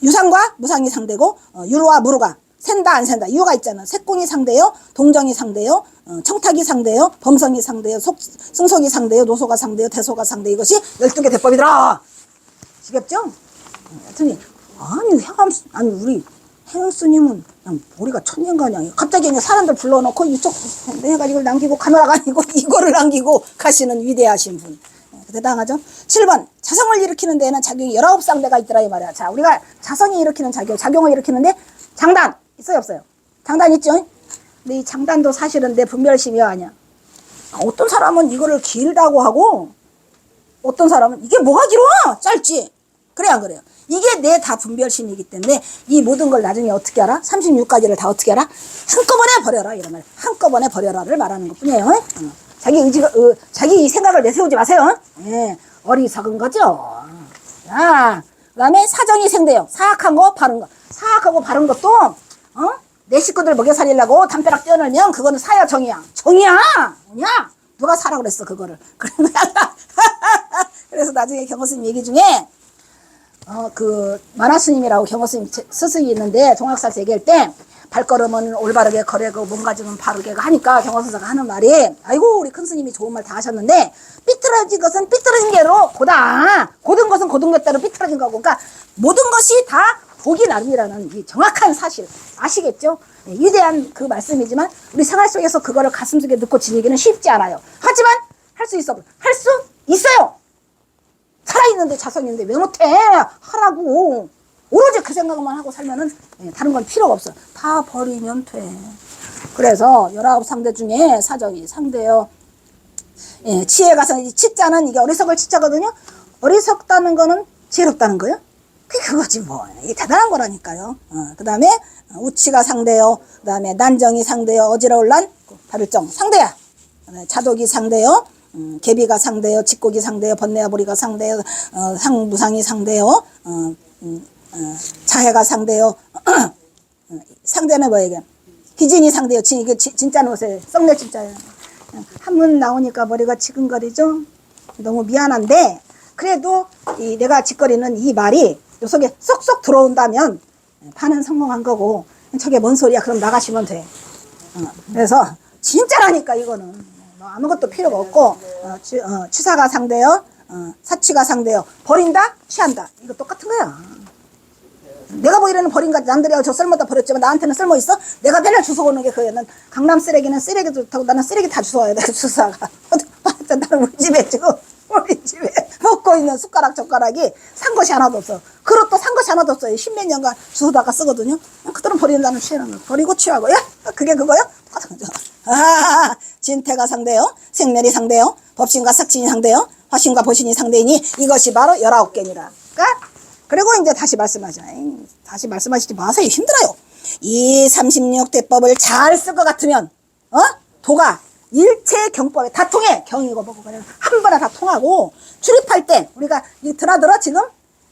유상과 무상이 상대고, 유루와 무루가 샌다 안 샌다 이유가 있잖아. 색공이 상대요. 동정이 상대요. 청탁이 상대요. 범성이 상대요. 승속이 상대요. 노소가 상대요. 대소가 상대. 이것이 12개 대법이더라. 아시겠죠? 하여튼 아니 우리 행스님은 그냥 우리가 천년가냐. 갑자기 그냥 사람들 불러놓고 이쪽 해가지고 남기고 카메라가 아니고 이거를 남기고 가시는 위대하신 분. 대단하죠? 7번 자성을 일으키는 데에는 작용이 19상대가 있더라 이 말이야. 자, 우리가 자성이 일으키는 작용을 일으키는데 장단 있어요 없어요? 장단 있죠? 근데 이 장단도 사실은 내 분별심이 아니야. 어떤 사람은 이거를 길다고 하고, 어떤 사람은 이게 뭐가 길어? 짧지? 그래 안 그래요? 이게 내 다 분별심이기 때문에 이 모든 걸 나중에 어떻게 알아? 36가지를 다 어떻게 알아? 한꺼번에 버려라 이런 말. 한꺼번에 버려라를 말하는 것 뿐이에요. 자기 의지가 자기 생각을 내세우지 마세요. 예, 어리석은 거죠. 자, 그다음에 사정이 생대요. 사악한 거 바른 거. 사악하고 바른 것도 내 식구들 먹여 살리려고 담벼락 뛰어놀면 그거는 사야 정이야. 정이야. 뭐냐? 누가 사라 그랬어 그거를. 그래서 나중에 경호스님 얘기 중에 그 만화스님이라고 경호스님 스승이 있는데 종합사에서 얘기할 때 발걸음은 올바르게 거래고 몸가짐은 바르게 하니까 경호선사가 하는 말이, 아이고 우리 큰 스님이 좋은 말 다 하셨는데, 삐뚤어진 것은 삐뚤어진 게로 고다. 고든 것은 고든 것대로 삐뚤어진 거고, 그러니까 모든 것이 다 보기 나름이라는 이 정확한 사실 아시겠죠? 네, 위대한 그 말씀이지만 우리 생활 속에서 그거를 가슴속에 넣고 지니기는 쉽지 않아요. 하지만 할 수 있어. 할 수 있어요. 살아있는데 자성이 있는데 왜 못해? 하라고. 오로지 그 생각만 하고 살면은 다른 건 필요가 없어. 다 버리면 돼. 그래서 19상대 중에 사정이 상대요. 예, 치에 가서 치자는 이게 어리석을 치자거든요. 어리석다는 거는 지혜롭다는 거예요. 그거지 뭐. 이게 대단한 거라니까요. 그 다음에 우치가 상대요. 그 다음에 난정이 상대요. 어지러울 난 발을정 상대야. 자독이 상대요. 개비가 상대요. 직곡이 상대요. 번뇌와 보리가 상대요. 상무상이 상대요. 자해가 상대요. 상대는 뭐예요? 이게? 희진이 상대요. 이게 진짜는 뭐세요? 썩낼 진짜예요. 한문 나오니까 머리가 지근거리죠. 너무 미안한데 그래도 내가 짓거리는 이 말이 요 속에 쏙쏙 들어온다면 판은 성공한 거고 저게 뭔 소리야 그럼 나가시면 돼. 그래서 진짜라니까 이거는 뭐 아무것도 필요가 없고 취사가 상대요, 사취가 상대요. 버린다, 취한다. 이거 똑같은 거야. 내가 보이려는 버린 거 남들이 저 쓸모다 버렸지만 나한테는 쓸모 있어? 내가 맨날 주워오는 게 그거야. 난 강남 쓰레기는 쓰레기도 좋다고 나는 쓰레기 다 주워와야 돼. 주사가. 나는 우리 집에 지금 우리 집에 먹고 있는 숟가락 젓가락이 산 것이 하나도 없어. 그릇도 산 것이 하나도 없어요. 십몇 년간 주워다가 쓰거든요. 그들은 버린다는 취하는 거. 버리고 취하고. 야, 그게 그거야? 똑같은 거죠. 진태가 상대요, 생멸이 상대요, 법신과 삭진이 상대요, 화신과 보신이 상대이니 이것이 바로 19개니라. 그리고 이제 다시 말씀하시지 마세요. 힘들어요. 이 36대법을 잘 쓸 것 같으면 도가 일체 경법에 다 통해. 경이고 뭐고 그냥 한 번에 다 통하고 출입할 때 우리가 드나들어 지금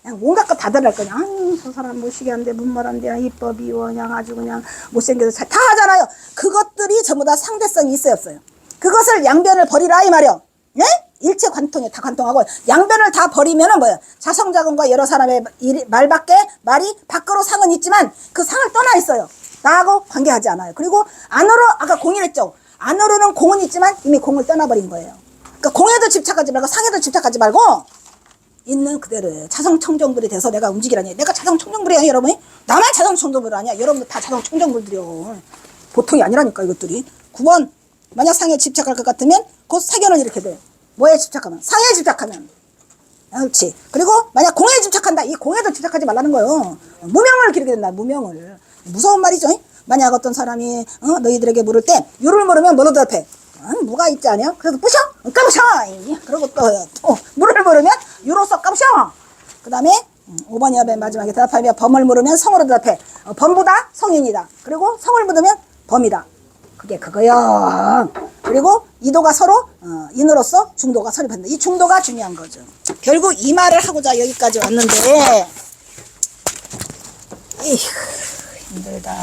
그냥 온갖 것 다 들어갈 거냐. 저 사람 무식한데 문말한데 이법이 그냥 아주 그냥 못생겨서 다 하잖아요. 그것들이 전부 다 상대성이 있어요 없어요? 그것을 양변을 버리라 이 말이요. 예? 일체 관통에 다 관통하고 양변을 다 버리면은 뭐야? 자성자금과 여러 사람의 말이 밖으로 상은 있지만 그 상을 떠나 있어요. 나하고 관계하지 않아요. 그리고 안으로 아까 공이랬죠. 안으로는 공은 있지만 이미 공을 떠나버린 거예요. 그러니까 공에도 집착하지 말고 상에도 집착하지 말고 있는 그대로예요. 자성청정불이 돼서 내가 움직이라니. 내가 자성청정불이야 여러분이. 나만 자성청정불 아니야. 여러분도 다 자성청정불들이요. 보통이 아니라니까 이것들이. 9번 만약 상에 집착할 것 같으면 곧 사견을 이렇게 돼. 뭐에 집착하면? 상에 집착하면. 그렇지. 그리고 만약 공에 집착한다. 이 공에도 집착하지 말라는 거예요. 무명을 기르게 된다. 무명을. 무서운 말이죠. 만약 어떤 사람이 너희들에게 물을 때 유를 물으면 뭐로 대답해? 무가 있지 않냐? 그래서 부셔? 까부셔! 그리고 또 물을 물으면 유로서 까부셔! 그 다음에 5번이 맨 마지막에 대답하며 범을 물으면 성으로 대답해. 범보다 성인이다. 그리고 성을 물으면 범이다. 그게 그거요. 그리고 이도가 서로 인으로서 중도가 설립한다. 이 중도가 중요한 거죠. 결국 이 말을 하고자 여기까지 왔는데 에휴 힘들다.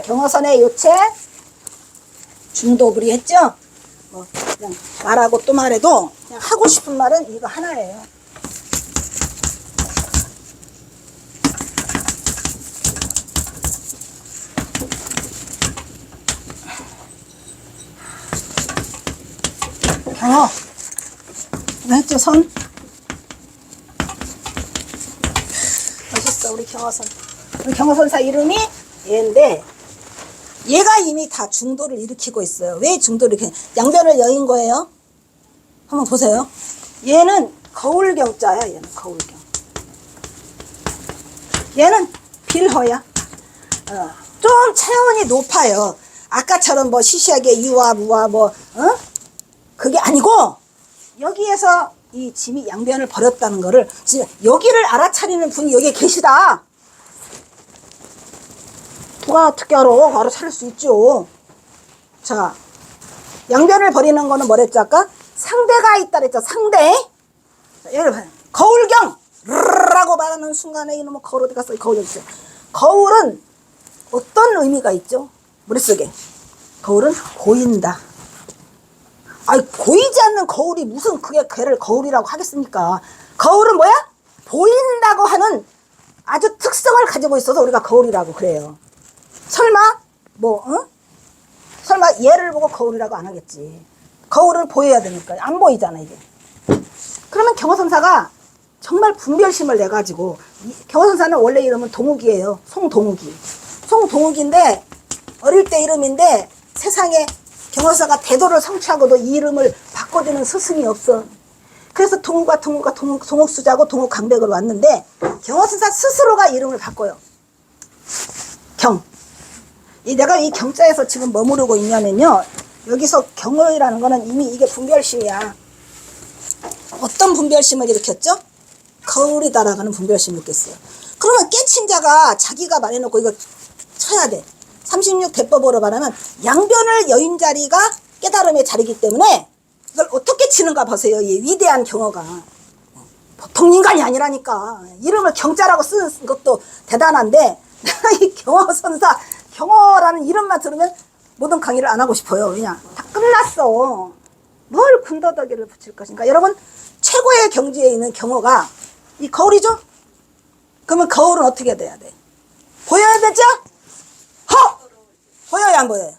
경어선의 요체 중도불이 했죠. 뭐 그냥 말하고 또 말해도 그냥 하고 싶은 말은 이거 하나예요. 경어 이거 했죠. 선 멋있어. 우리 경어선. 우리 경어선사 이름이 얘인데 얘가 이미 다 중도를 일으키고 있어요. 왜 중도를 일으키냐? 양변을 여인 거예요. 한번 보세요. 얘는 거울경자야. 얘는 거울경. 얘는 빌허야. 좀 차원이 높아요. 아까처럼 뭐 시시하게 유와 무와 그게 아니고 여기에서 이 짐이 양변을 버렸다는 거를 지금 여기를 알아차리는 분이 여기에 계시다. 누가 어떻게 알아차릴 수 있죠. 자, 양변을 버리는 거는 뭐랬죠 아까? 상대가 있다 그랬죠. 상대. 자, 여러분 거울경 라고 말하는 순간에 이놈의 거울 어디 갔어? 거울 있어요. 거울은 어떤 의미가 있죠? 머릿속에. 거울은 보인다. 아니 보이지 않는 거울이 무슨 그게 걔를 거울이라고 하겠습니까? 거울은 뭐야? 보인다고 하는 아주 특성을 가지고 있어서 우리가 거울이라고 그래요. 설마 설마 얘를 보고 거울이라고 안 하겠지. 거울을 보여야 되니까. 안 보이잖아 이게. 그러면 경어선사가 정말 분별심을 내가지고 경어선사는 원래 이름은 동욱이에요. 송동욱이. 송동욱인데 어릴 때 이름인데 세상에 경어선사가 대도를 성취하고도 이 이름을 바꿔주는 스승이 없어. 그래서 동욱수자고 동욱강백으로 왔는데 경어선사 스스로가 이름을 바꿔요. 내가 이 경자에서 지금 머무르고 있냐면요. 여기서 경어이라는 거는 이미 이게 분별심이야. 어떤 분별심을 일으켰죠? 거울이다라고 하는 분별심을 일으켰어요. 그러면 깨친 자가 자기가 말해놓고 이거 쳐야 돼. 36대법으로 말하면 양변을 여인 자리가 깨달음의 자리이기 때문에 이걸 어떻게 치는가 보세요. 이 위대한 경어가. 보통 인간이 아니라니까. 이름을 경자라고 쓰는 것도 대단한데 이 경어선사 경어라는 이름만 들으면 모든 강의를 안 하고 싶어요. 왜냐? 다 끝났어. 뭘 군더더기를 붙일 것인가? 여러분, 최고의 경지에 있는 경어가 이 거울이죠? 그러면 거울은 어떻게 돼야 돼? 보여야 되죠? 보여야 안 보여요?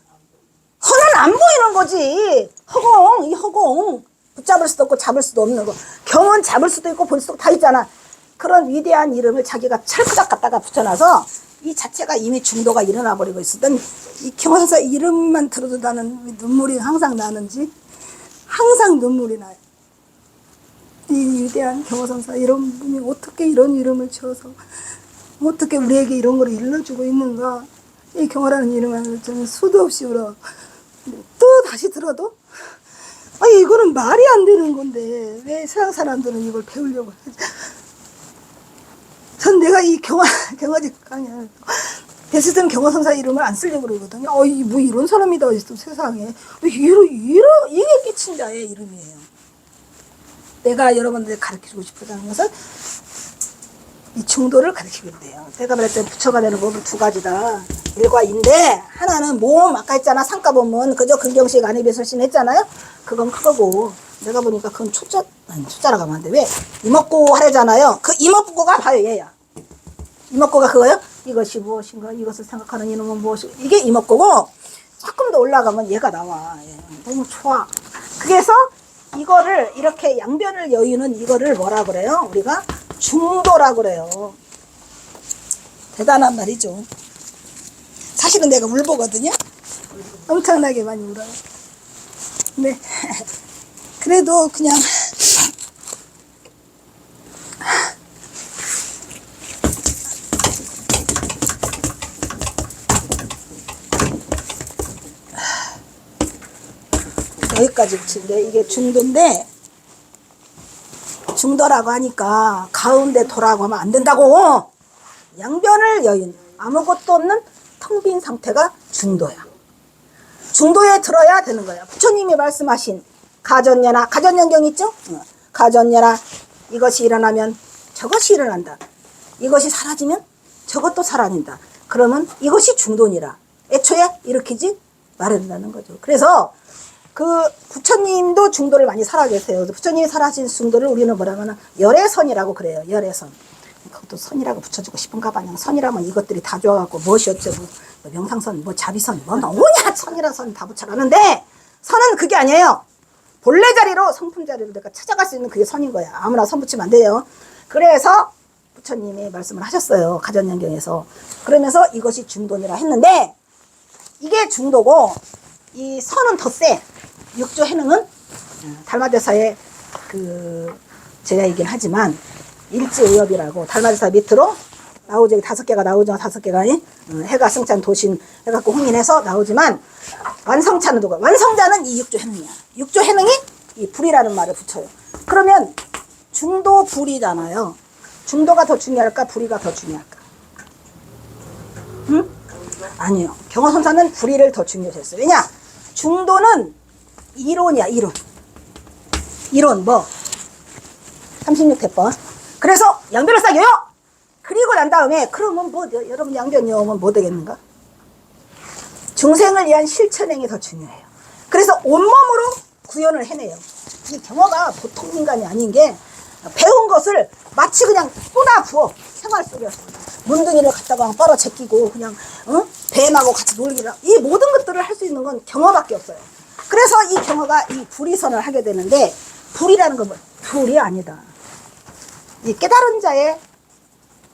허는 안 보이는 거지. 허공, 이 허공. 붙잡을 수도 없고 잡을 수도 없는 거. 경은 잡을 수도 있고 볼 수도 다 있잖아. 그런 위대한 이름을 자기가 찰크닥 갖다가 붙여놔서 이 자체가 이미 중도가 일어나 버리고 있었던 이 경호선사 이름만 들어도 나는 눈물이 항상 나는지 항상 눈물이 나요. 이 위대한 경호선사 이런 분이 어떻게 이런 이름을 지어서 어떻게 우리에게 이런 걸 일러주고 있는가. 이 경호라는 이름을 저는 수도 없이 울어. 또 다시 들어도 이거는 말이 안 되는 건데 왜 세상 사람들은 이걸 배우려고 하지? 전 내가 이 경화직 강의할 대스든 경호선사 이름을 안 쓰려고 그러거든요. 뭐 이런 사람이 다 있어 세상에. 이게 끼친 자의 이름이에요. 내가 여러분들 가르치고 싶어하는 것은 이 중도를 가르치고 있대요. 제가 말했던 부처가 되는 법은 두 가지다. 일과 인데 하나는 몸 아까 했잖아. 상가본문 그저 근경식 안에비설신 했잖아요. 그건 그거고 내가 보니까 그건 초자라고 하면 안 돼. 왜? 이목구 하래잖아요. 그 이목구가 봐요 얘야. 이목구가 그거요? 이것이 무엇인가 이것을 생각하는 이놈은 무엇인가 이게 이목구고 조금 더 올라가면 얘가 나와. 너무 좋아. 그래서 이거를 이렇게 양변을 여유는 이거를 뭐라 그래요? 우리가 중도라 그래요. 대단한 말이죠. 사실은 내가 울보거든요. 엄청나게 많이 울어요. 네. 그래도 그냥 여기까지 붙인데 이게 중도인데 중도라고 하니까 가운데 도라고 하면 안 된다고. 양변을 여인 아무것도 없는 텅 빈 상태가 중도야. 중도에 들어야 되는 거야. 부처님이 말씀하신 가전녀나 가전연경 있죠? 가전녀나 이것이 일어나면 저것이 일어난다. 이것이 사라지면 저것도 사라진다. 그러면 이것이 중도니라. 애초에 일으키지 말아야 된다는 거죠. 그래서 그 부처님도 중도를 많이 살아계세요. 부처님이 살아신 중도를 우리는 뭐라면 열애선이라고 그래요. 열애선. 그것도 선이라고 붙여주고 싶은가 봐. 그냥 선이라면 이것들이 다 좋아갖고 무엇이 어쩌고 뭐 명상선, 뭐 자비선, 뭐 너무냐 선이라는 선 다 붙여가는데 선은 그게 아니에요. 본래 자리로 성품 자리로 내가 찾아갈 수 있는 그게 선인 거야. 아무나 선 붙이면 안 돼요. 그래서 부처님이 말씀을 하셨어요. 가전연경에서. 그러면서 이것이 중도니라 했는데 이게 중도고 이 선은 더 세. 육조 해능은 달마대사의 제가 얘기는 하지만 일지의업이라고 달마대사 밑으로 나오지 5개가 나오죠. 5개가 해가 승찬 도신 해갖고 홍인해서 나오지만 완성차는 누가? 완성자는 이 육조 해능이야. 육조 해능이 이 불이라는 말을 붙여요. 그러면 중도 불이잖아요. 중도가 더 중요할까? 불이가 더 중요할까? 응? 아니요. 경어선사는 불이를 더 중요시했어요. 왜냐? 중도는 이론이야. 이론 뭐 36대법. 그래서 양변을 쌓여요. 그리고 난 다음에 그러면 뭐 여러분 양변 여우면 뭐 되겠는가? 중생을 위한 실천행이 더 중요해요. 그래서 온몸으로 구현을 해내요. 이 경어가 보통 인간이 아닌 게 배운 것을 마치 그냥 쏟아 부어. 생활 속에서 문둥이를 갖다가 빨아 제끼고 그냥 뱀하고 같이 놀기를 이 모든 것들을 할 수 있는 건 경어밖에 없어요. 그래서 이 경어가 이 불이선을 하게 되는데 불이라는 건 뭐? 불이 아니다. 이 깨달은 자의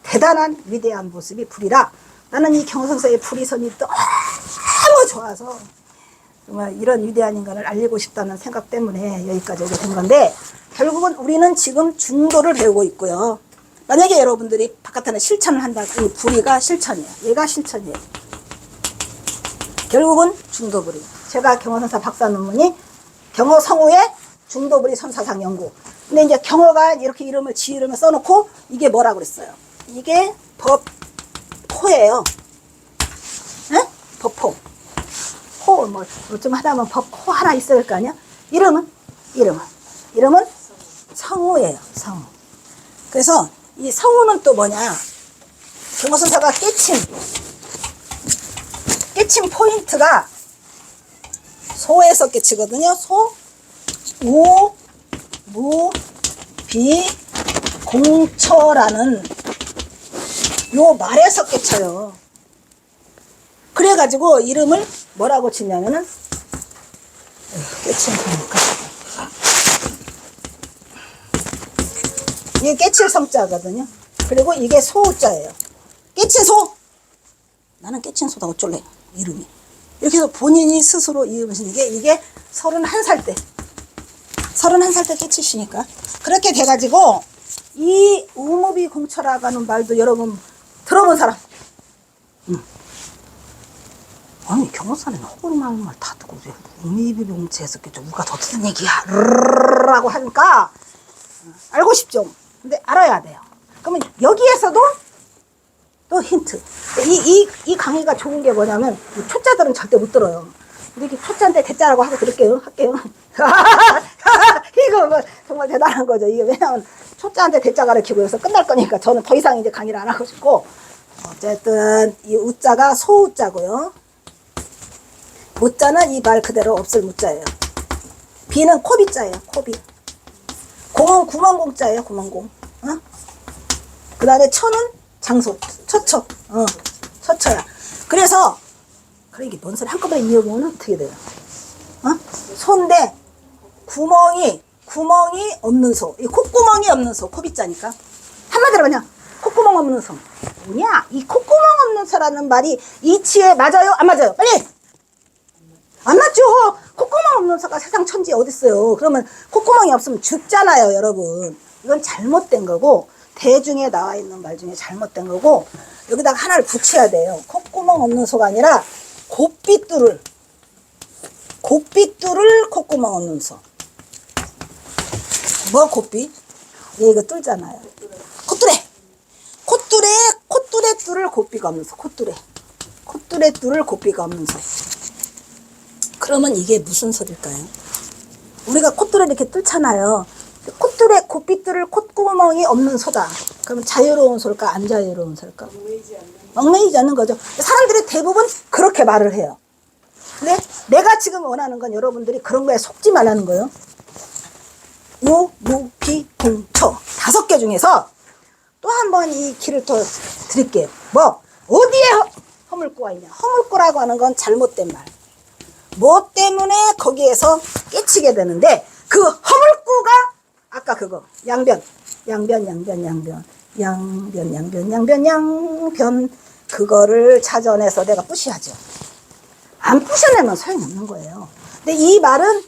대단한 위대한 모습이 불이라 나는 이 경어선사의 불이선이 너무 좋아서 정말 이런 위대한 인간을 알리고 싶다는 생각 때문에 여기까지 오게 된 건데 결국은 우리는 지금 중도를 배우고 있고요. 만약에 여러분들이 바깥에는 실천을 한다. 이 불이가 실천이에요. 얘가 실천이에요. 결국은 중도불이. 제가 경어선사 박사 논문이 경어성우의 중도불이 선사상 연구. 근데 이제 경어가 이렇게 이름을 지 이름을 써놓고 이게 뭐라 그랬어요? 이게 법포예요. 네? 법포. 포, 뭐 좀 하다면 법포 하나 있어야 될 거 아니야? 이름은 성우예요. 성우. 그래서 이 성우는 또 뭐냐? 경어선사가 깨친 깨침 포인트가 소에서 깨치거든요. 소, 우, 무, 비, 공처라는 요 말에서 깨쳐요. 그래가지고 이름을 뭐라고 치냐면은 깨치는 거니까 이게 깨칠 성자거든요. 그리고 이게 소자예요. 깨친 소. 나는 깨친 소다 어쩔래 이름이. 이렇게 해서 본인이 스스로 이름을 쓰는 게 이게 31살 때 31살 때 깨치시니까 그렇게 돼가지고 이 우무비 공처라고 하는 말도 여러분 들어본 사람. 아니 경호사는 호르만 말 다 듣고 우무비 공처에서 우가 더 듣는 얘기야 라고 하니까 알고 싶죠. 근데 알아야 돼요. 그러면 여기에서도 또 힌트. 이 강의가 좋은 게 뭐냐면 초짜들은 절대 못 들어요. 이렇게 초짜인데 대짜라고 하고 할게요. 이거 뭐 정말 대단한 거죠. 이게 왜냐면 초짜한테 대짜 가르치고 해서 끝날 거니까 저는 더 이상 이제 강의를 안 하고 싶고 어쨌든 이 우자가 소우자고요. 무자는 이 말 그대로 없을 무자예요. 비는 코비자예요. 코비. 공은 구멍공자예요. 구멍공. 어? 그 다음에 처는 장소. 처처. 처처야. 그래서 그래 이게 뭔 소리 한꺼번에 이어보면 어떻게 돼요? 소인데 구멍이 없는 소. 이 콧구멍이 없는 소. 코비자니까. 한마디로 그냥 콧구멍 없는 소. 뭐냐? 이 콧구멍 없는 소라는 말이 이치에 맞아요? 안 맞아요? 빨리! 안 맞죠? 콧구멍 없는 소가 세상 천지에 어딨어요. 그러면 콧구멍이 없으면 죽잖아요, 여러분. 이건 잘못된 거고 대중에 나와 있는 말 중에 잘못된 거고 여기다가 하나를 붙여야 돼요. 콧구멍 없는 소가 아니라 곱비뚫을 콧구멍 없는 소. 뭐 곱비? 얘 이거 뚫잖아요. 콧뚜레 뚫을 곱비가 없는 소. 콧뚜레 뚫을 곱비가 없는 소. 그러면 이게 무슨 소릴까요? 우리가 콧뚜레 이렇게 뚫잖아요. 콧뚜레 곱비 뚫을 콧구멍이 없는 소다. 그러면 자유로운 소일까? 안 자유로운 소일까? 얽매이지 않는 거죠. 사람들이 대부분 그렇게 말을 해요. 근데 내가 지금 원하는 건 여러분들이 그런 거에 속지 말라는 거예요. 우, 무, 비, 공, 처 5개 중에서 또 한 번 이 길을 더 드릴게요. 뭐 어디에 허물고가 있냐? 허물고라고 하는 건 잘못된 말. 뭐 때문에 거기에서 깨치게 되는데 그 허물고가 아까 그거 양변 그거를 찾아내서 내가 부셔야죠. 안 부셔내면 소용이 없는 거예요. 근데 이 말은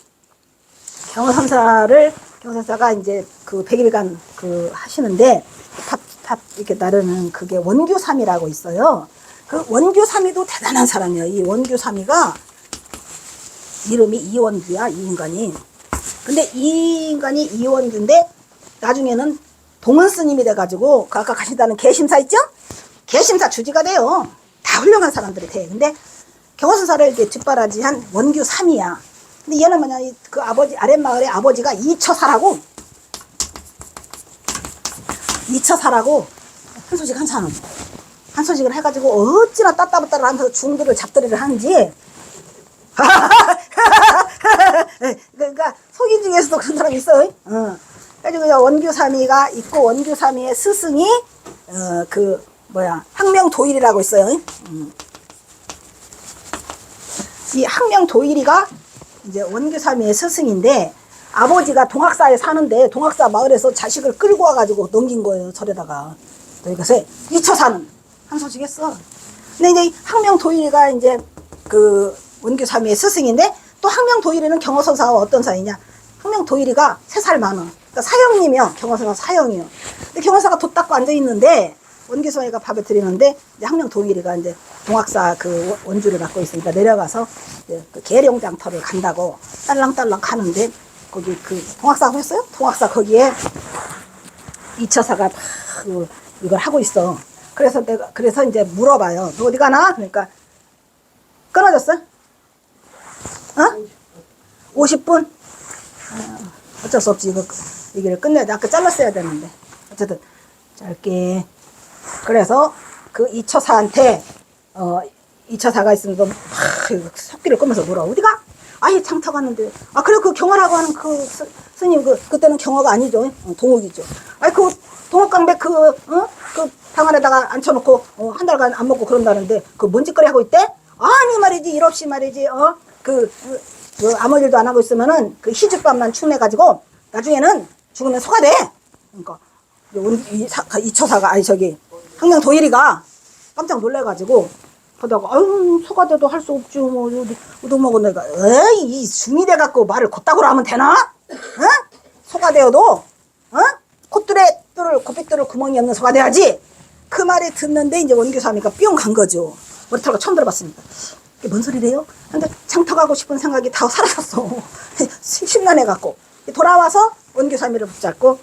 경호선사가 이제 그 100일간 그 하시는데 탑 이렇게 나르는 그게 원규삼이라고 있어요. 그 원규삼이도 대단한 사람이에요. 이 원규삼이가 이름이 이원규야, 이 인간이. 근데 이 인간이 이원규인데 나중에는 동은 스님이 돼가지고 그 아까 가신다는 개심사 있죠? 개심사 주지가 돼요. 다 훌륭한 사람들이 돼. 근데 경호선사를 이렇게 뒷바라지한 원규 3이야. 근데 얘는 뭐냐, 그 아버지, 아랫마을의 아버지가 이처사라고 한 소식 한 사람. 한 소식을 해가지고 어찌나 따따붙따를 하면서 중들을 잡들이를 하는지. 그러니까 속인 중에서도 그런 사람이 있어. 그래가지고 원규삼이가 있고 원규삼이의 스승이 항명도일이라고 있어요. 이 항명도일이가 이제 원규삼이의 스승인데 아버지가 동학사에 사는데 동학사 마을에서 자식을 끌고 와가지고 넘긴 거예요. 절에다가. 그래서 이처사는 한 소식 했어. 근데 이제 항명도일이가 이제 그 원규삼이의 스승인데 또 항명도일이는 경호선사가 어떤 사이냐? 항명도일이가 3살 많아. 그러니까 사형이며 경호선사가 사형이요. 근데 경호선사가 돛 닦고 앉아 있는데 원규삼이가 밥을 드리는데 이제 항명도일이가 이제 동학사 그 원주를 맡고 있으니까 내려가서 이제 그 계룡장터를 간다고 딸랑딸랑 가는데 거기 그 동학사가 했어요? 동학사 거기에 이처사가 막 이걸 하고 있어. 그래서 이제 물어봐요. 너 어디 가나? 그러니까 끊어졌어? 50분? 어쩔 수 없지. 이거 얘기를 끝내야 돼. 아까 잘랐어야 되는데. 어쨌든 짧게. 그래서 그 이처사한테 2차4가 있으면 너 속기를 끄면서 놀아. 어디가? 아예 장터 갔는데. 아, 그래, 그 경화라고 하는 그 스님, 그때는 경화가 아니죠. 동옥이죠. 아이, 그 동옥강백 그 방 안에다가 앉혀놓고, 한 달간 안 먹고 그런다는데, 그 뭔 짓거리 하고 있대? 아니, 말이지, 일 없이 말이지, 아무 일도 안 하고 있으면은, 그 희죽밥만 축내가지고, 나중에는 죽으면 소가 돼. 그러니까, 이처사가, 아니, 항명 도일이가 깜짝 놀래가지고, 하다가, 아유, 소가 돼도 할 수 없지, 뭐, 우동먹은 내가, 에이, 이 중이 돼갖고 말을 곧다구로 하면 되나? 소가 되어도, 콧줄에 고삐뚫을 구멍이 없는 소가 돼야지. 그 말을 듣는데, 이제 원교사미가 뿅 간 거죠. 머리털고 처음 들어봤습니다. 이게 뭔 소리래요? 근데 장터 가고 싶은 생각이 다 사라졌어. 심란해갖고. 돌아와서 원교사미를 붙잡고,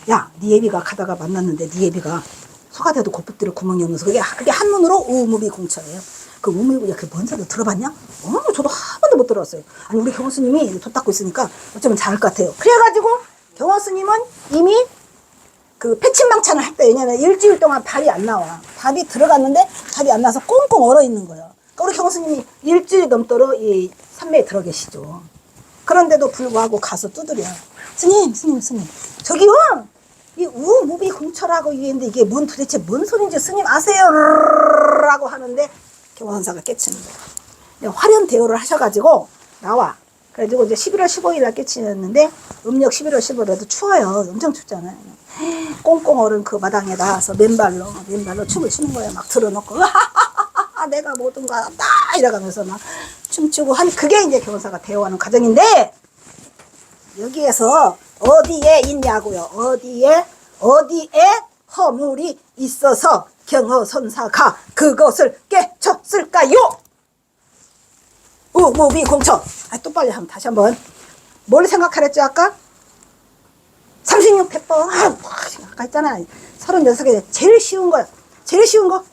야, 네 애비가 가다가 만났는데, 네 애비가 소가 돼도 고삐뚫을 구멍이 없는 소. 그게 한문으로 우무비공처예요. 그 우무비, 그게 뭔 소리 들어봤냐? 저도 한 번도 못 들어봤어요. 아니, 우리 경호스님이 돈 닦고 있으니까 어쩌면 잘할 것 같아요. 그래가지고, 경호스님은 이미 그 패침망찬을 할 때, 왜냐면 일주일 동안 밥이 안 나와. 밥이 들어갔는데 밥이 안 나와서 꽁꽁 얼어 있는 거예요. 그러니까 우리 경호스님이 일주일 넘도록 이 산매에 들어 계시죠. 그런데도 불구하고 가서 두드려. 스님. 저기요! 이 우무비 공처라고 얘기했는데 이게 도대체 뭔 소린지 스님 아세요? 라고 하는데 경호선사가 깨치는 거예요. 화련 대우를 하셔가지고 나와. 그래가지고 이제 11월 15일 날 깨치는데 음력 11월 15일에도 추워요. 엄청 춥잖아요. 꽁꽁 얼은 그 마당에 나와서 맨발로 춤을 추는 거예요. 막 들어놓고 내가 모든 거 알았다 이래가면서 막 춤추고 한 그게 이제 경호사가 대우하는 과정인데 여기에서 어디에 있냐고요. 어디에 허물이 있어서 경허선사가 그것을 깨쳤을까요? 우무비공처. 또 빨리 다시 한번. 뭘 생각하랬죠 아까? 36대법. 아까 했잖아. 36개 제일 쉬운 거야. 제일 쉬운 거.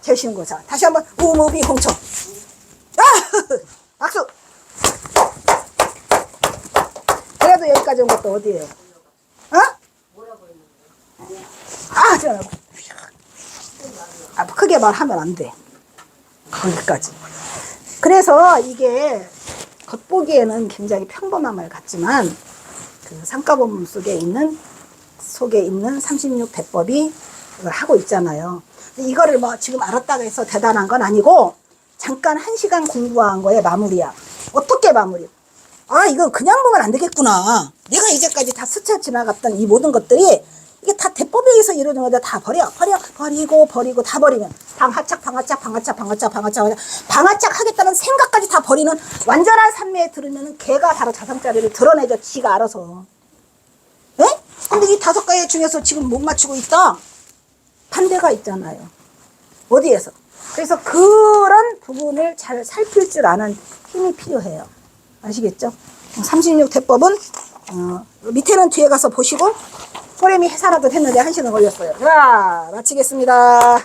자, 다시 한번. 우무비공처. 박수. 그래도 여기까지 온 것도 어디예요? 크게 말하면 안 돼. 거기까지. 그래서 이게 겉보기에는 굉장히 평범한 말 같지만 그 상가본문 속에 있는 36대법이 이걸 하고 있잖아요. 이거를 뭐 지금 알았다고 해서 대단한 건 아니고 잠깐 1시간 공부한 거에 마무리야. 어떻게 마무리? 이거 그냥 보면 안 되겠구나. 내가 이제까지 다 스쳐 지나갔던 이 모든 것들이 이게 다 대법에 의해서 이루어진 거다. 다 버리고 다 버리면 방화착 하겠다는 생각까지 다 버리는 완전한 산매에 들으면 걔가 바로 자성자리를 드러내죠. 지가 알아서. 네? 근데 이 5가지 중에서 지금 못 맞추고 있다. 반대가 있잖아요. 어디에서? 그래서 그런 부분을 잘 살필 줄 아는 힘이 필요해요. 아시겠죠? 36대법은 밑에는 뒤에 가서 보시고 소рем이 해사라도 했는데 1시간 걸렸어요. 자, 마치겠습니다.